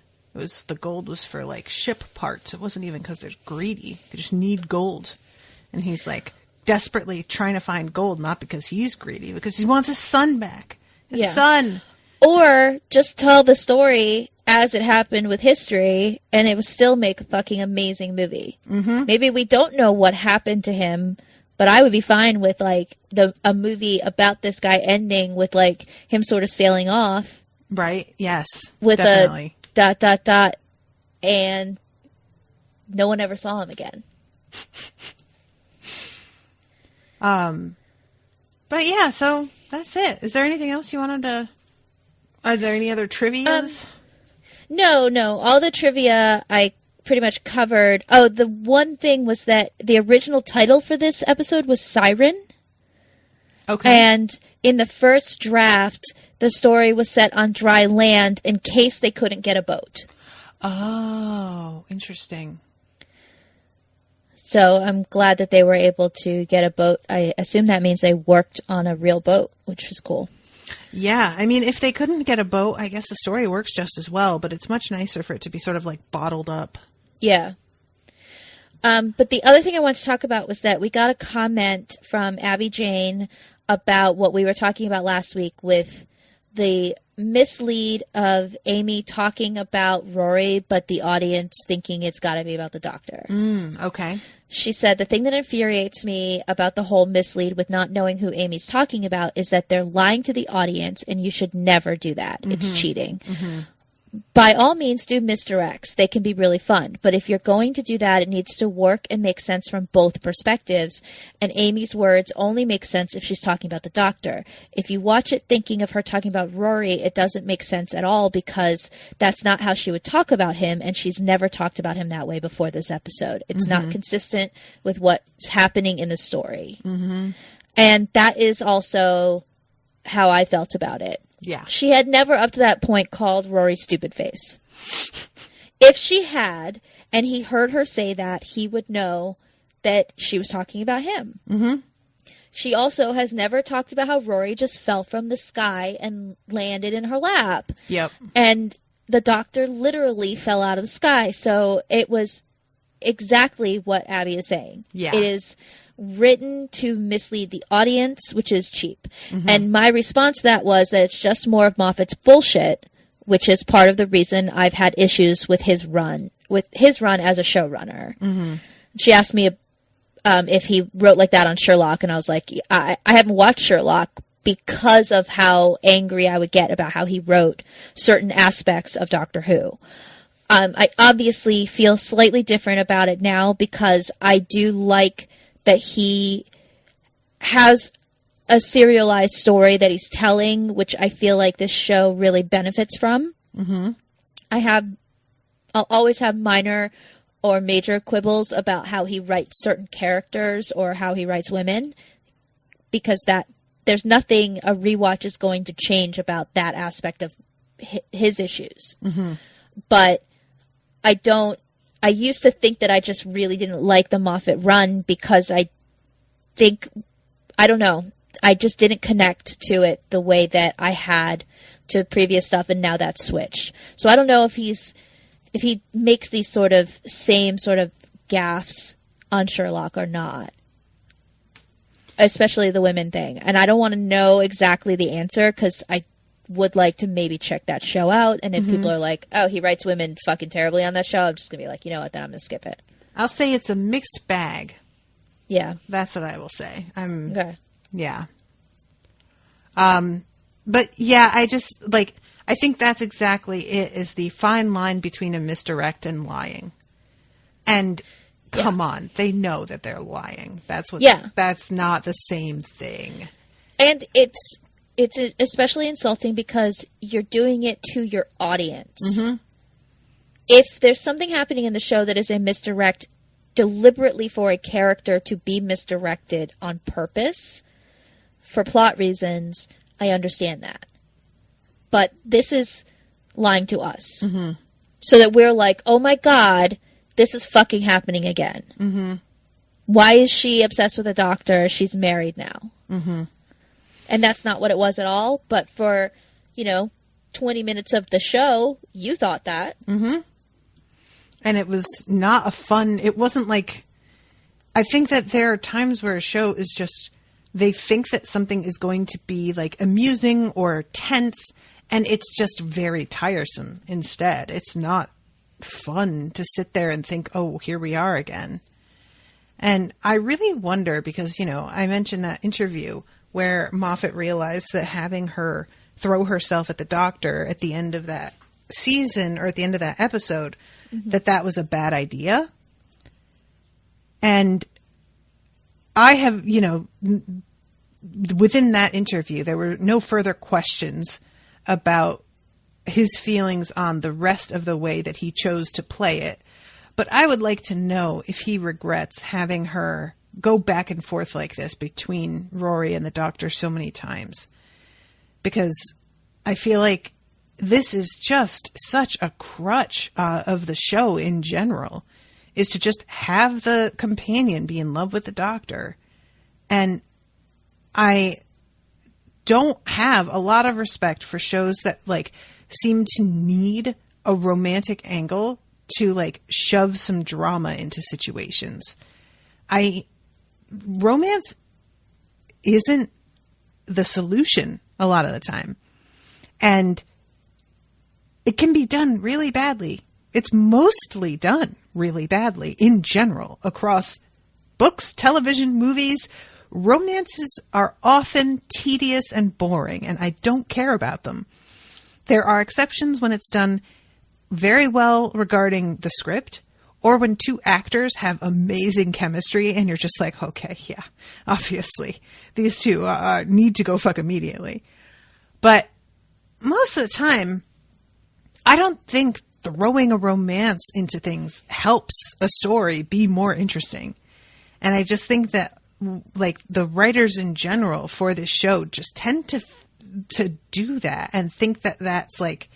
gold was for like ship parts. It wasn't even because they're greedy; they just need gold, and he's like desperately trying to find gold, not because he's greedy, because he wants his son back. His son. Or just tell the story as it happened with history, and it would still make a fucking amazing movie. Mm-hmm. Maybe we don't know what happened to him. But I would be fine with, like, a movie about this guy ending with, like, him sort of sailing off. Right, yes, with definitely. a ... and no one ever saw him again. But yeah, so that's it. Is there anything else you wanted to... Are there any other trivias? No. All the trivia I pretty much covered. Oh, the one thing was that the original title for this episode was Siren. Okay. And in the first draft, the story was set on dry land in case they couldn't get a boat. Oh, interesting. So I'm glad that they were able to get a boat. I assume that means they worked on a real boat, which was cool. Yeah, I mean, if they couldn't get a boat, I guess the story works just as well, but it's much nicer for it to be sort of like bottled up. Yeah. But the other thing I wanted to talk about was that we got a comment from Abby Jane about what we were talking about last week with the mislead of Amy talking about Rory, but the audience thinking it's got to be about the doctor. Okay. She said, the thing that infuriates me about the whole mislead with not knowing who Amy's talking about is that they're lying to the audience, and you should never do that. It's cheating. By all means, do misdirects. They can be really fun. But if you're going to do that, it needs to work and make sense from both perspectives. And Amy's words only make sense if she's talking about the doctor. If you watch it thinking of her talking about Rory, it doesn't make sense at all because that's not how she would talk about him, and she's never talked about him that way before this episode. It's not consistent with what's happening in the story. And that is also how I felt about it. Yeah. She had never up to that point called Rory stupid face. If she had, and he heard her say that, he would know that she was talking about him. She also has never talked about how Rory just fell from the sky and landed in her lap. Yep. And the doctor literally fell out of the sky. So it was exactly what Abby is saying. Yeah. It is written to mislead the audience, which is cheap. And my response to that was that it's just more of Moffat's bullshit, which is part of the reason I've had issues with his run as a showrunner. She asked me if he wrote like that on Sherlock, and I was like, I haven't watched Sherlock because of how angry I would get about how he wrote certain aspects of Doctor Who. I obviously feel slightly different about it now because I do like that he has a serialized story that he's telling, which I feel like this show really benefits from. I'll always have minor or major quibbles about how he writes certain characters or how he writes women, because there's nothing a rewatch is going to change about that aspect of his issues. But I used to think that I just really didn't like the Moffat run because I don't know, I just didn't connect to it the way that I had to previous stuff, and now that's switched. So I don't know if he makes these same sort of gaffes on Sherlock or not, especially the women thing. And I don't want to know exactly the answer because I would like to maybe check that show out. And if people are like, oh, he writes women fucking terribly on that show, I'm just going to be like, you know what, then I'm going to skip it. I'll say it's a mixed bag. Yeah. That's what I will say. Okay. Yeah. But yeah, I think that's exactly it, is the fine line between a misdirect and lying. And come on, they know that they're lying. That's not the same thing. And it's especially insulting because you're doing it to your audience. If there's something happening in the show that is a misdirect deliberately for a character to be misdirected on purpose for plot reasons, I understand that. But this is lying to us. So that we're like, oh my God, this is fucking happening again. Why is she obsessed with a doctor? She's married now. And that's not what it was at all. But for, 20 minutes of the show, you thought that. And it was not it wasn't like, I think that there are times where a show is just, they think that something is going to be like amusing or tense, and it's just very tiresome instead. It's not fun to sit there and think, oh, here we are again. And I really wonder because, I mentioned that interview where Moffat realized that having her throw herself at the doctor at the end of that season or at the end of that episode, that was a bad idea. And I have, within that interview, there were no further questions about his feelings on the rest of the way that he chose to play it. But I would like to know if he regrets having her go back and forth like this between Rory and the doctor so many times. Because I feel like this is just such a crutch of the show in general, is to just have the companion be in love with the doctor. And I don't have a lot of respect for shows that seem to need a romantic angle to shove some drama into situations. Romance isn't the solution a lot of the time. And it can be done really badly. It's mostly done really badly in general across books, television, movies. Romances are often tedious and boring, and I don't care about them. There are exceptions when it's done very well regarding the script, or when two actors have amazing chemistry and you're just like, okay, yeah, obviously these two need to go fuck immediately. But most of the time, I don't think throwing a romance into things helps a story be more interesting. And I just think that, like, the writers in general for this show just tend to do that and think that that's, like,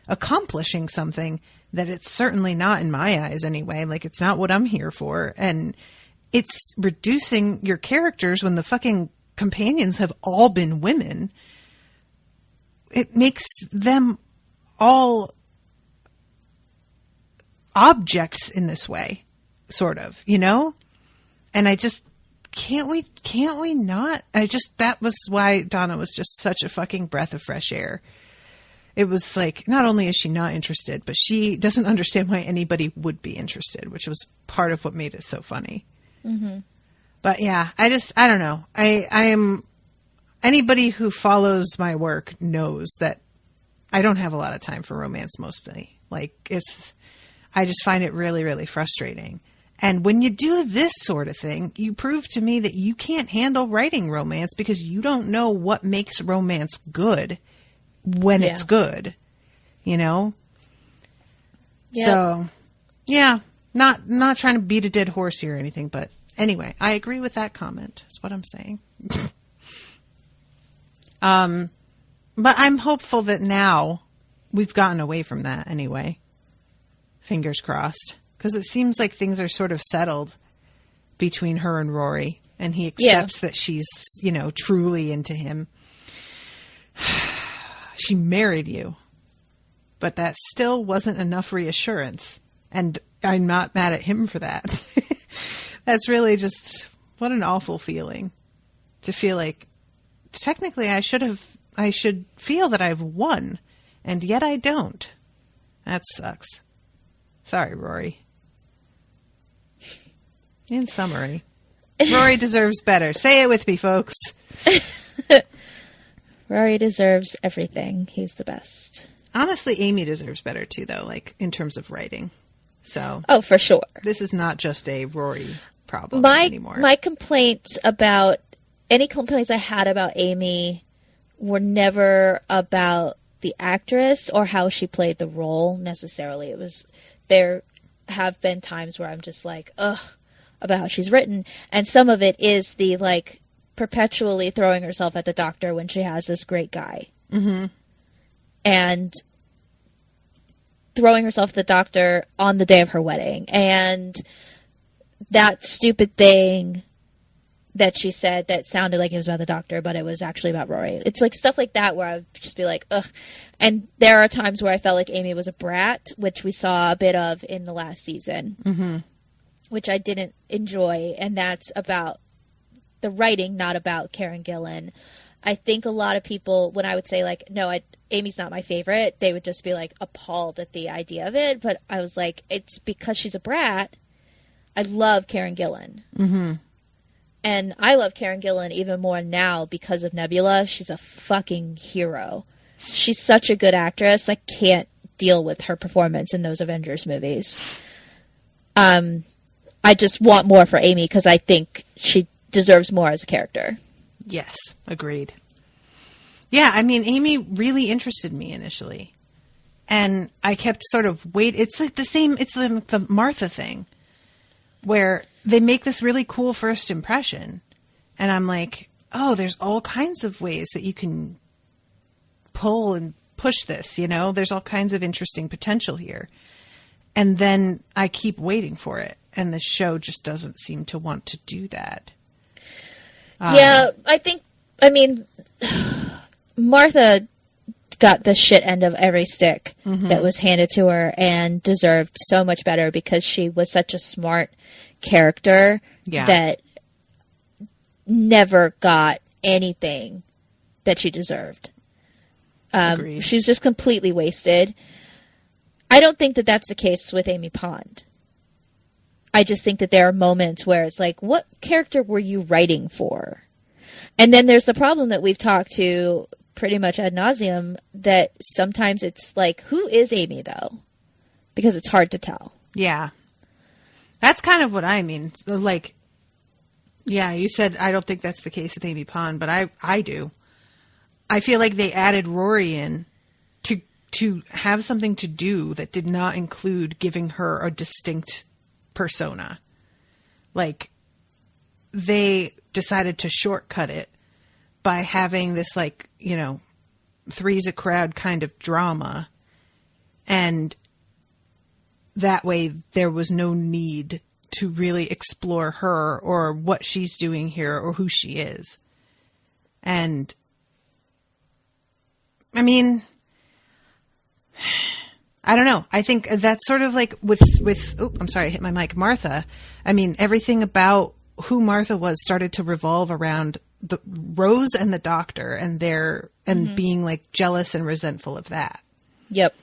accomplishing something that it's certainly not in my eyes anyway. Like, it's not what I'm here for. And it's reducing your characters when the fucking companions have all been women. It makes them all objects in this way, sort of, you know? And I just, can't we not? That was why Donna was just such a fucking breath of fresh air. It was like, not only is she not interested, but she doesn't understand why anybody would be interested, which was part of what made it so funny. Mm-hmm. But yeah, I don't know. I am, anybody who follows my work knows that I don't have a lot of time for romance mostly. Like, I just find it really, really frustrating. And when you do this sort of thing, you prove to me that you can't handle writing romance because you don't know what makes romance good when it's good, you know? Yep. So, yeah, not trying to beat a dead horse here or anything, but anyway, I agree with that comment, is what I'm saying. But I'm hopeful that now we've gotten away from that anyway. Fingers crossed. Because it seems like things are sort of settled between her and Rory. And he accepts that she's, you know, truly into him. She married you. But that still wasn't enough reassurance. And I'm not mad at him for that. That's really just, what an awful feeling. To feel like, technically I should feel that I've won. And yet I don't. That sucks. Sorry, Rory. In summary, Rory deserves better. Say it with me, folks. Rory deserves everything. He's the best. Honestly, Amy deserves better too, though, like in terms of writing. So, oh, for sure. This is not just a Rory problem anymore. My complaints about any complaints I had about Amy were never about the actress or how she played the role necessarily. It was, there have been times where I'm just like, ugh, about how she's written. And some of it is the, like, perpetually throwing herself at the doctor when she has this great guy. Mm-hmm. And throwing herself at the doctor on the day of her wedding. And that stupid thing that she said that sounded like it was about the doctor, but it was actually about Rory. It's like stuff like that where I would just be like, ugh. And there are times where I felt like Amy was a brat, which we saw a bit of in the last season, mm-hmm. which I didn't enjoy. And that's about the writing, not about Karen Gillan. I think a lot of people, when I would say like, no, Amy's not my favorite, they would just be like appalled at the idea of it. But I was like, it's because she's a brat. I love Karen Gillan. Mm-hmm. And I love Karen Gillan even more now because of Nebula. She's a fucking hero. She's such a good actress. I can't deal with her performance in those Avengers movies. I just want more for Amy because I think she deserves more as a character. Yes, agreed. Yeah, I mean, Amy really interested me initially. And I kept sort of wait. It's like the same, it's the Martha thing where they make this really cool first impression. And I'm like, oh, there's all kinds of ways that you can pull and push this, you know? There's all kinds of interesting potential here. And then I keep waiting for it. And the show just doesn't seem to want to do that. Yeah, I mean, Martha got the shit end of every stick mm-hmm. that was handed to her and deserved so much better because she was such a smart character that never got anything that she deserved. Agreed. She was just completely wasted. I don't think that that's the case with Amy Pond. I just think that there are moments where it's like, what character were you writing for? And then there's the problem that we've talked to pretty much ad nauseum, that sometimes it's like, who is Amy, though? Because it's hard to tell. Yeah. That's kind of what I mean. So, like, yeah, you said I don't think that's the case with Amy Pond, but I do. I feel like they added Rory in to have something to do that did not include giving her a distinct persona. Like, they decided to shortcut it by having this, like, you know, Three's a Crowd kind of drama. And that way there was no need to really explore her or what she's doing here or who she is. And I mean, I don't know. I think that's sort of like with I'm sorry, I hit my mic. Martha. I mean, everything about who Martha was started to revolve around the Rose and the doctor and being like jealous and resentful of that. Yep.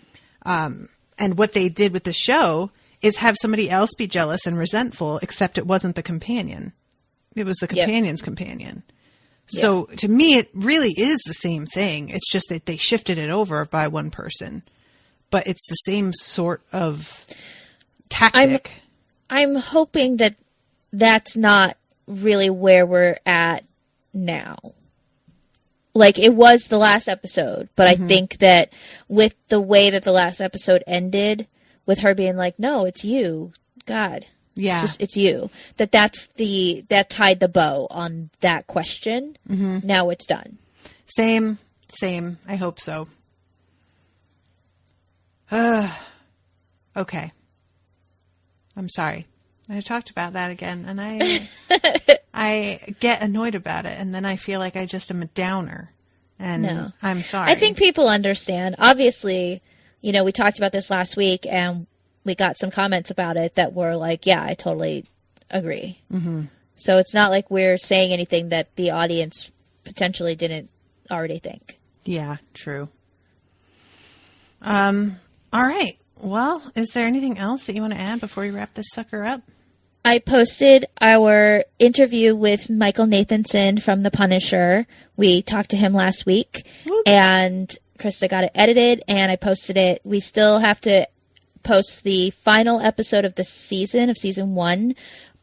And what they did with the show is have somebody else be jealous and resentful, except it wasn't the companion. It was the companion's companion. So to me, it really is the same thing. It's just that they shifted it over by one person, but it's the same sort of tactic. I'm hoping that that's not really where we're at now. Like, it was the last episode, but I think that with the way that the last episode ended, with her being like, no, it's you, God. Yeah. It's you. That tied the bow on that question. Mm-hmm. Now it's done. Same. I hope so. Okay. I'm sorry. I talked about that again, and I get annoyed about it, and then I feel like I just am a downer. And no. I'm sorry. I think people understand. Obviously, you know, we talked about this last week, and we got some comments about it that were like, yeah, I totally agree. Mm-hmm. So it's not like we're saying anything that the audience potentially didn't already think. Yeah, true. All right. Well, is there anything else that you want to add before we wrap this sucker up? I posted our interview with Michael Nathanson from The Punisher. We talked to him last week. Whoop. And Krista got it edited, and I posted it. We still have to post the final episode of the season, of season 1,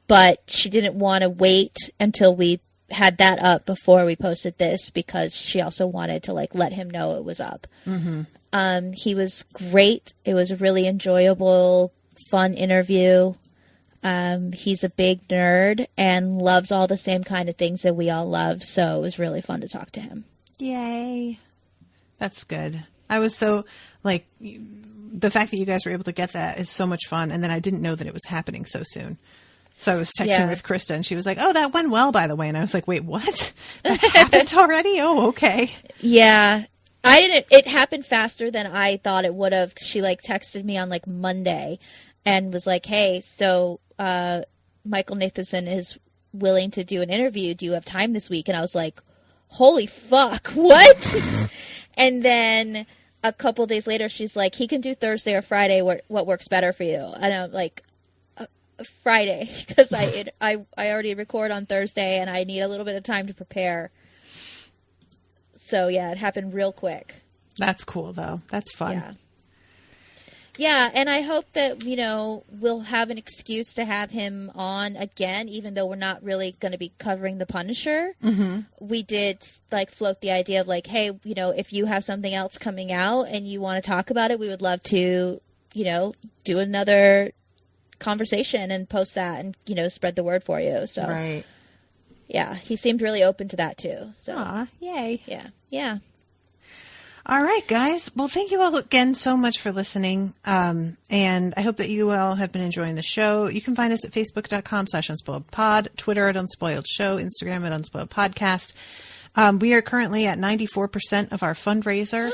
but she didn't want to wait until we had that up before we posted this, because she also wanted to, like, let him know it was up. Mm-hmm. He was great. It was a really enjoyable, fun interview. He's a big nerd and loves all the same kind of things that we all love, so it was really fun to talk to him. Yay. That's good. I was so, like, the fact that you guys were able to get that is so much fun, and then I didn't know that it was happening so soon. So I was texting with Krista, and she was like, oh, that went well, by the way. And I was like, wait, what? That happened already? Oh, okay. Yeah. It happened faster than I thought it would have. She, like, texted me on, like, Monday and was like, hey, so Michael Nathanson is willing to do an interview. Do you have time this week? And I was like, holy fuck, what? And then a couple days later, she's like, he can do Thursday or Friday. What works better for you? And I'm like, Friday, because I already record on Thursday, and I need a little bit of time to prepare. So, yeah, it happened real quick. That's cool, though. That's fun. Yeah, and I hope that, you know, we'll have an excuse to have him on again, even though we're not really going to be covering The Punisher. Mm-hmm. We did, like, float the idea of, like, hey, you know, if you have something else coming out and you want to talk about it, we would love to, you know, do another conversation and post that and, you know, spread the word for you. So, right. Yeah, he seemed really open to that, too. So, aw, yay. Yeah. All right, guys. Well, thank you all again so much for listening. And I hope that you all have been enjoying the show. You can find us at facebook.com/unspoiledpod, Twitter at unspoiledshow, Instagram at unspoiledpodcast. We are currently at 94% of our fundraiser.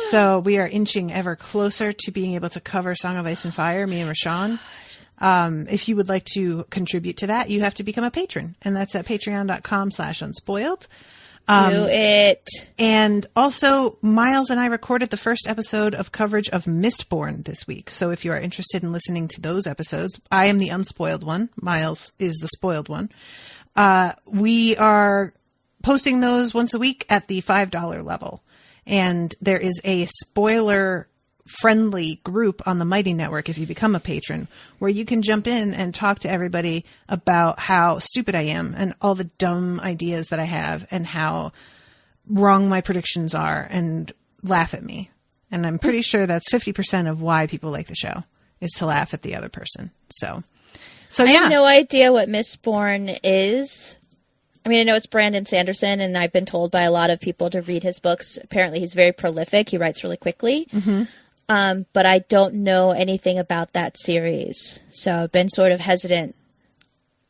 So we are inching ever closer to being able to cover Song of Ice and Fire, me and Rashawn. If you would like to contribute to that, you have to become a patron, and that's at patreon.com/unspoiled. Do it. And also, Miles and I recorded the first episode of coverage of Mistborn this week. So if you are interested in listening to those episodes, I am the unspoiled one. Miles is the spoiled one. We are posting those once a week at the $5 level. And there is a spoiler-friendly group on the Mighty Network if you become a patron, where you can jump in and talk to everybody about how stupid I am and all the dumb ideas that I have and how wrong my predictions are and laugh at me. And I'm pretty sure that's 50% of why people like the show, is to laugh at the other person. So I yeah. have no idea what Mistborn is. I mean, I know it's Brandon Sanderson, and I've been told by a lot of people to read his books. Apparently, he's very prolific. He writes really quickly. Mm-hmm. But I don't know anything about that series. So I've been sort of hesitant.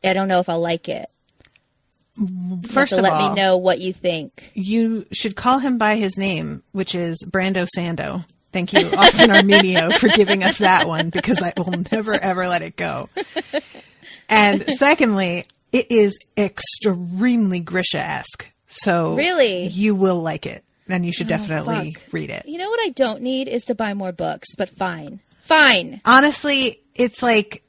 I don't know if I'll like it. First of all, let me know what you think. You should call him by his name, which is Brando Sando. Thank you, Austin Armenio, for giving us that one, because I will never, ever let it go. And secondly, it is extremely Grisha-esque. So really, you will like it, and you should definitely read it. You know what I don't need is to buy more books, but fine. Fine. Honestly, it's like,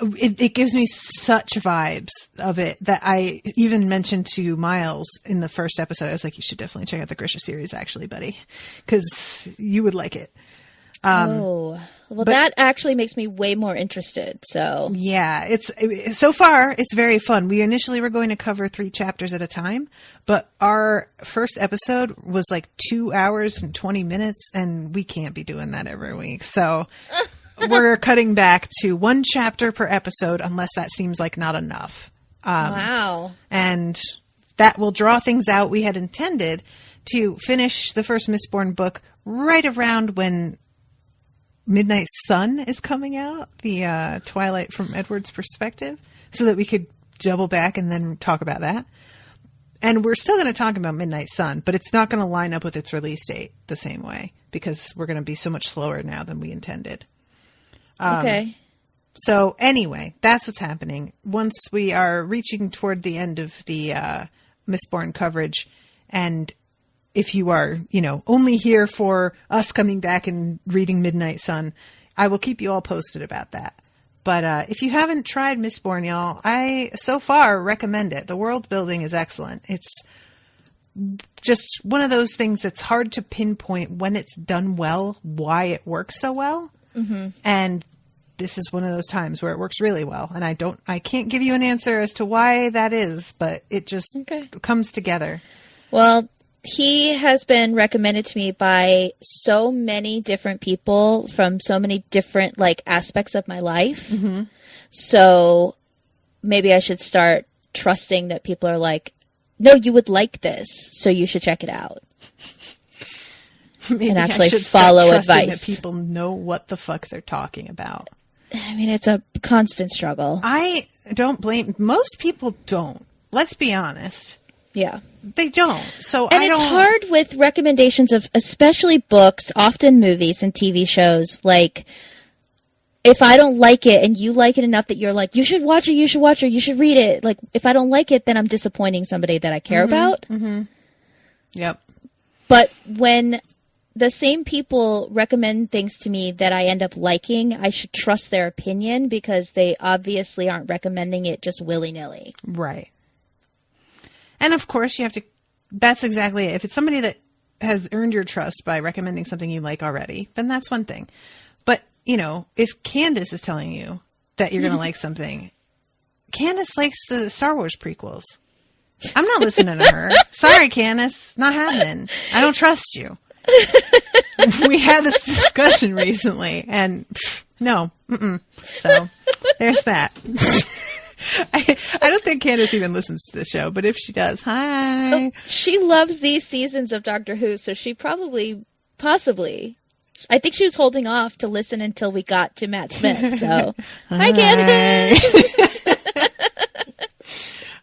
it gives me such vibes of it that I even mentioned to Miles in the first episode. I was like, you should definitely check out the Grisha series, actually, buddy, because you would like it. That actually makes me way more interested. So yeah, so far it's very fun. We initially were going to cover 3 chapters at a time, but our first episode was like 2 hours and 20 minutes, and we can't be doing that every week. So we're cutting back to 1 chapter per episode, unless that seems like not enough. Wow. And that will draw things out. We had intended to finish the first Mistborn book right around when Midnight Sun is coming out, the Twilight from Edward's perspective, so that we could double back and then talk about that. And we're still going to talk about Midnight Sun, but it's not going to line up with its release date the same way, because we're going to be so much slower now than we intended. Okay. So anyway, that's what's happening. Once we are reaching toward the end of the Mistborn coverage, and if you are, only here for us coming back and reading Midnight Sun, I will keep you all posted about that. But if you haven't tried Mistborn, y'all, I so far recommend it. The world building is excellent. It's just one of those things that's hard to pinpoint when it's done well, why it works so well. Mm-hmm. And this is one of those times where it works really well. And I can't give you an answer as to why that is, but it just comes together. Well, he has been recommended to me by so many different people from so many different aspects of my life. Mm-hmm. So maybe I should start trusting that people are like, no, you would like this, so you should check it out. Maybe and actually I should follow That advice. people know what the fuck they're talking about. I mean, it's a constant struggle. I don't blame. Most people don't. Let's be honest. Yeah. They don't. So and it's hard with recommendations of especially books, often movies and TV shows. Like, if I don't like it and you like it enough that you're like, you should watch it, you should read it. Like, if I don't like it, then I'm disappointing somebody that I care about. Mm-hmm. Yep. But when the same people recommend things to me that I end up liking, I should trust their opinion, because they obviously aren't recommending it just willy-nilly. Right. And of course, you have to, that's exactly it. If it's somebody that has earned your trust by recommending something you like already, then that's one thing. But, if Candace is telling you that you're going to like something, Candace likes the Star Wars prequels. I'm not listening to her. Sorry, Candace. Not happening. I don't trust you. We had this discussion recently, and no. So there's that. I don't think Candace even listens to the show, but if she does, hi. Oh, she loves these seasons of Doctor Who, so she possibly, I think she was holding off to listen until we got to Matt Smith, so hi, Candace.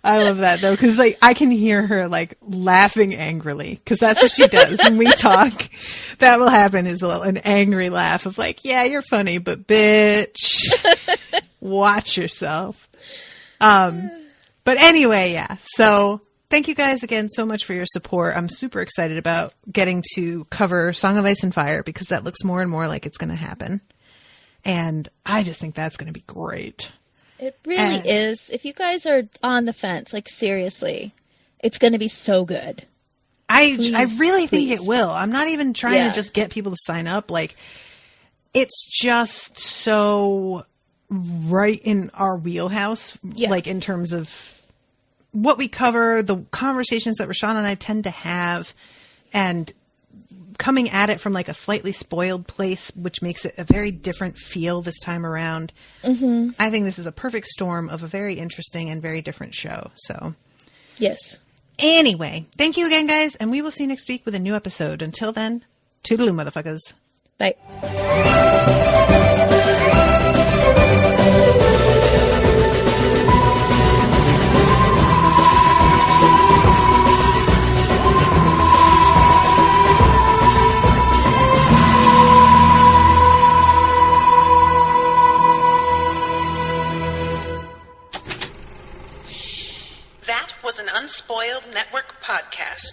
I love that, though, because I can hear her laughing angrily, because that's what she does when we talk. That will happen, is an angry laugh of yeah, you're funny, but bitch, watch yourself. But anyway, yeah. So Thank you guys again so much for your support. I'm super excited about getting to cover Song of Ice and Fire because that looks more and more like it's going to happen. And I just think that's going to be great. It really is. If you guys are on the fence, like seriously, it's going to be so good. I really think it will. I'm not even trying to just get people to sign up. Like, it's just so right in our wheelhouse, like in terms of what we cover, the conversations that Rashawn and I tend to have, and coming at it from like a slightly spoiled place, which makes it a very different feel this time around. Mm-hmm. I think this is a perfect storm of a very interesting and very different show. So, yes. Anyway, thank you again, guys, and we will see you next week with a new episode. Until then, toodaloo, motherfuckers. Bye. That was an Unspoiled Network podcast.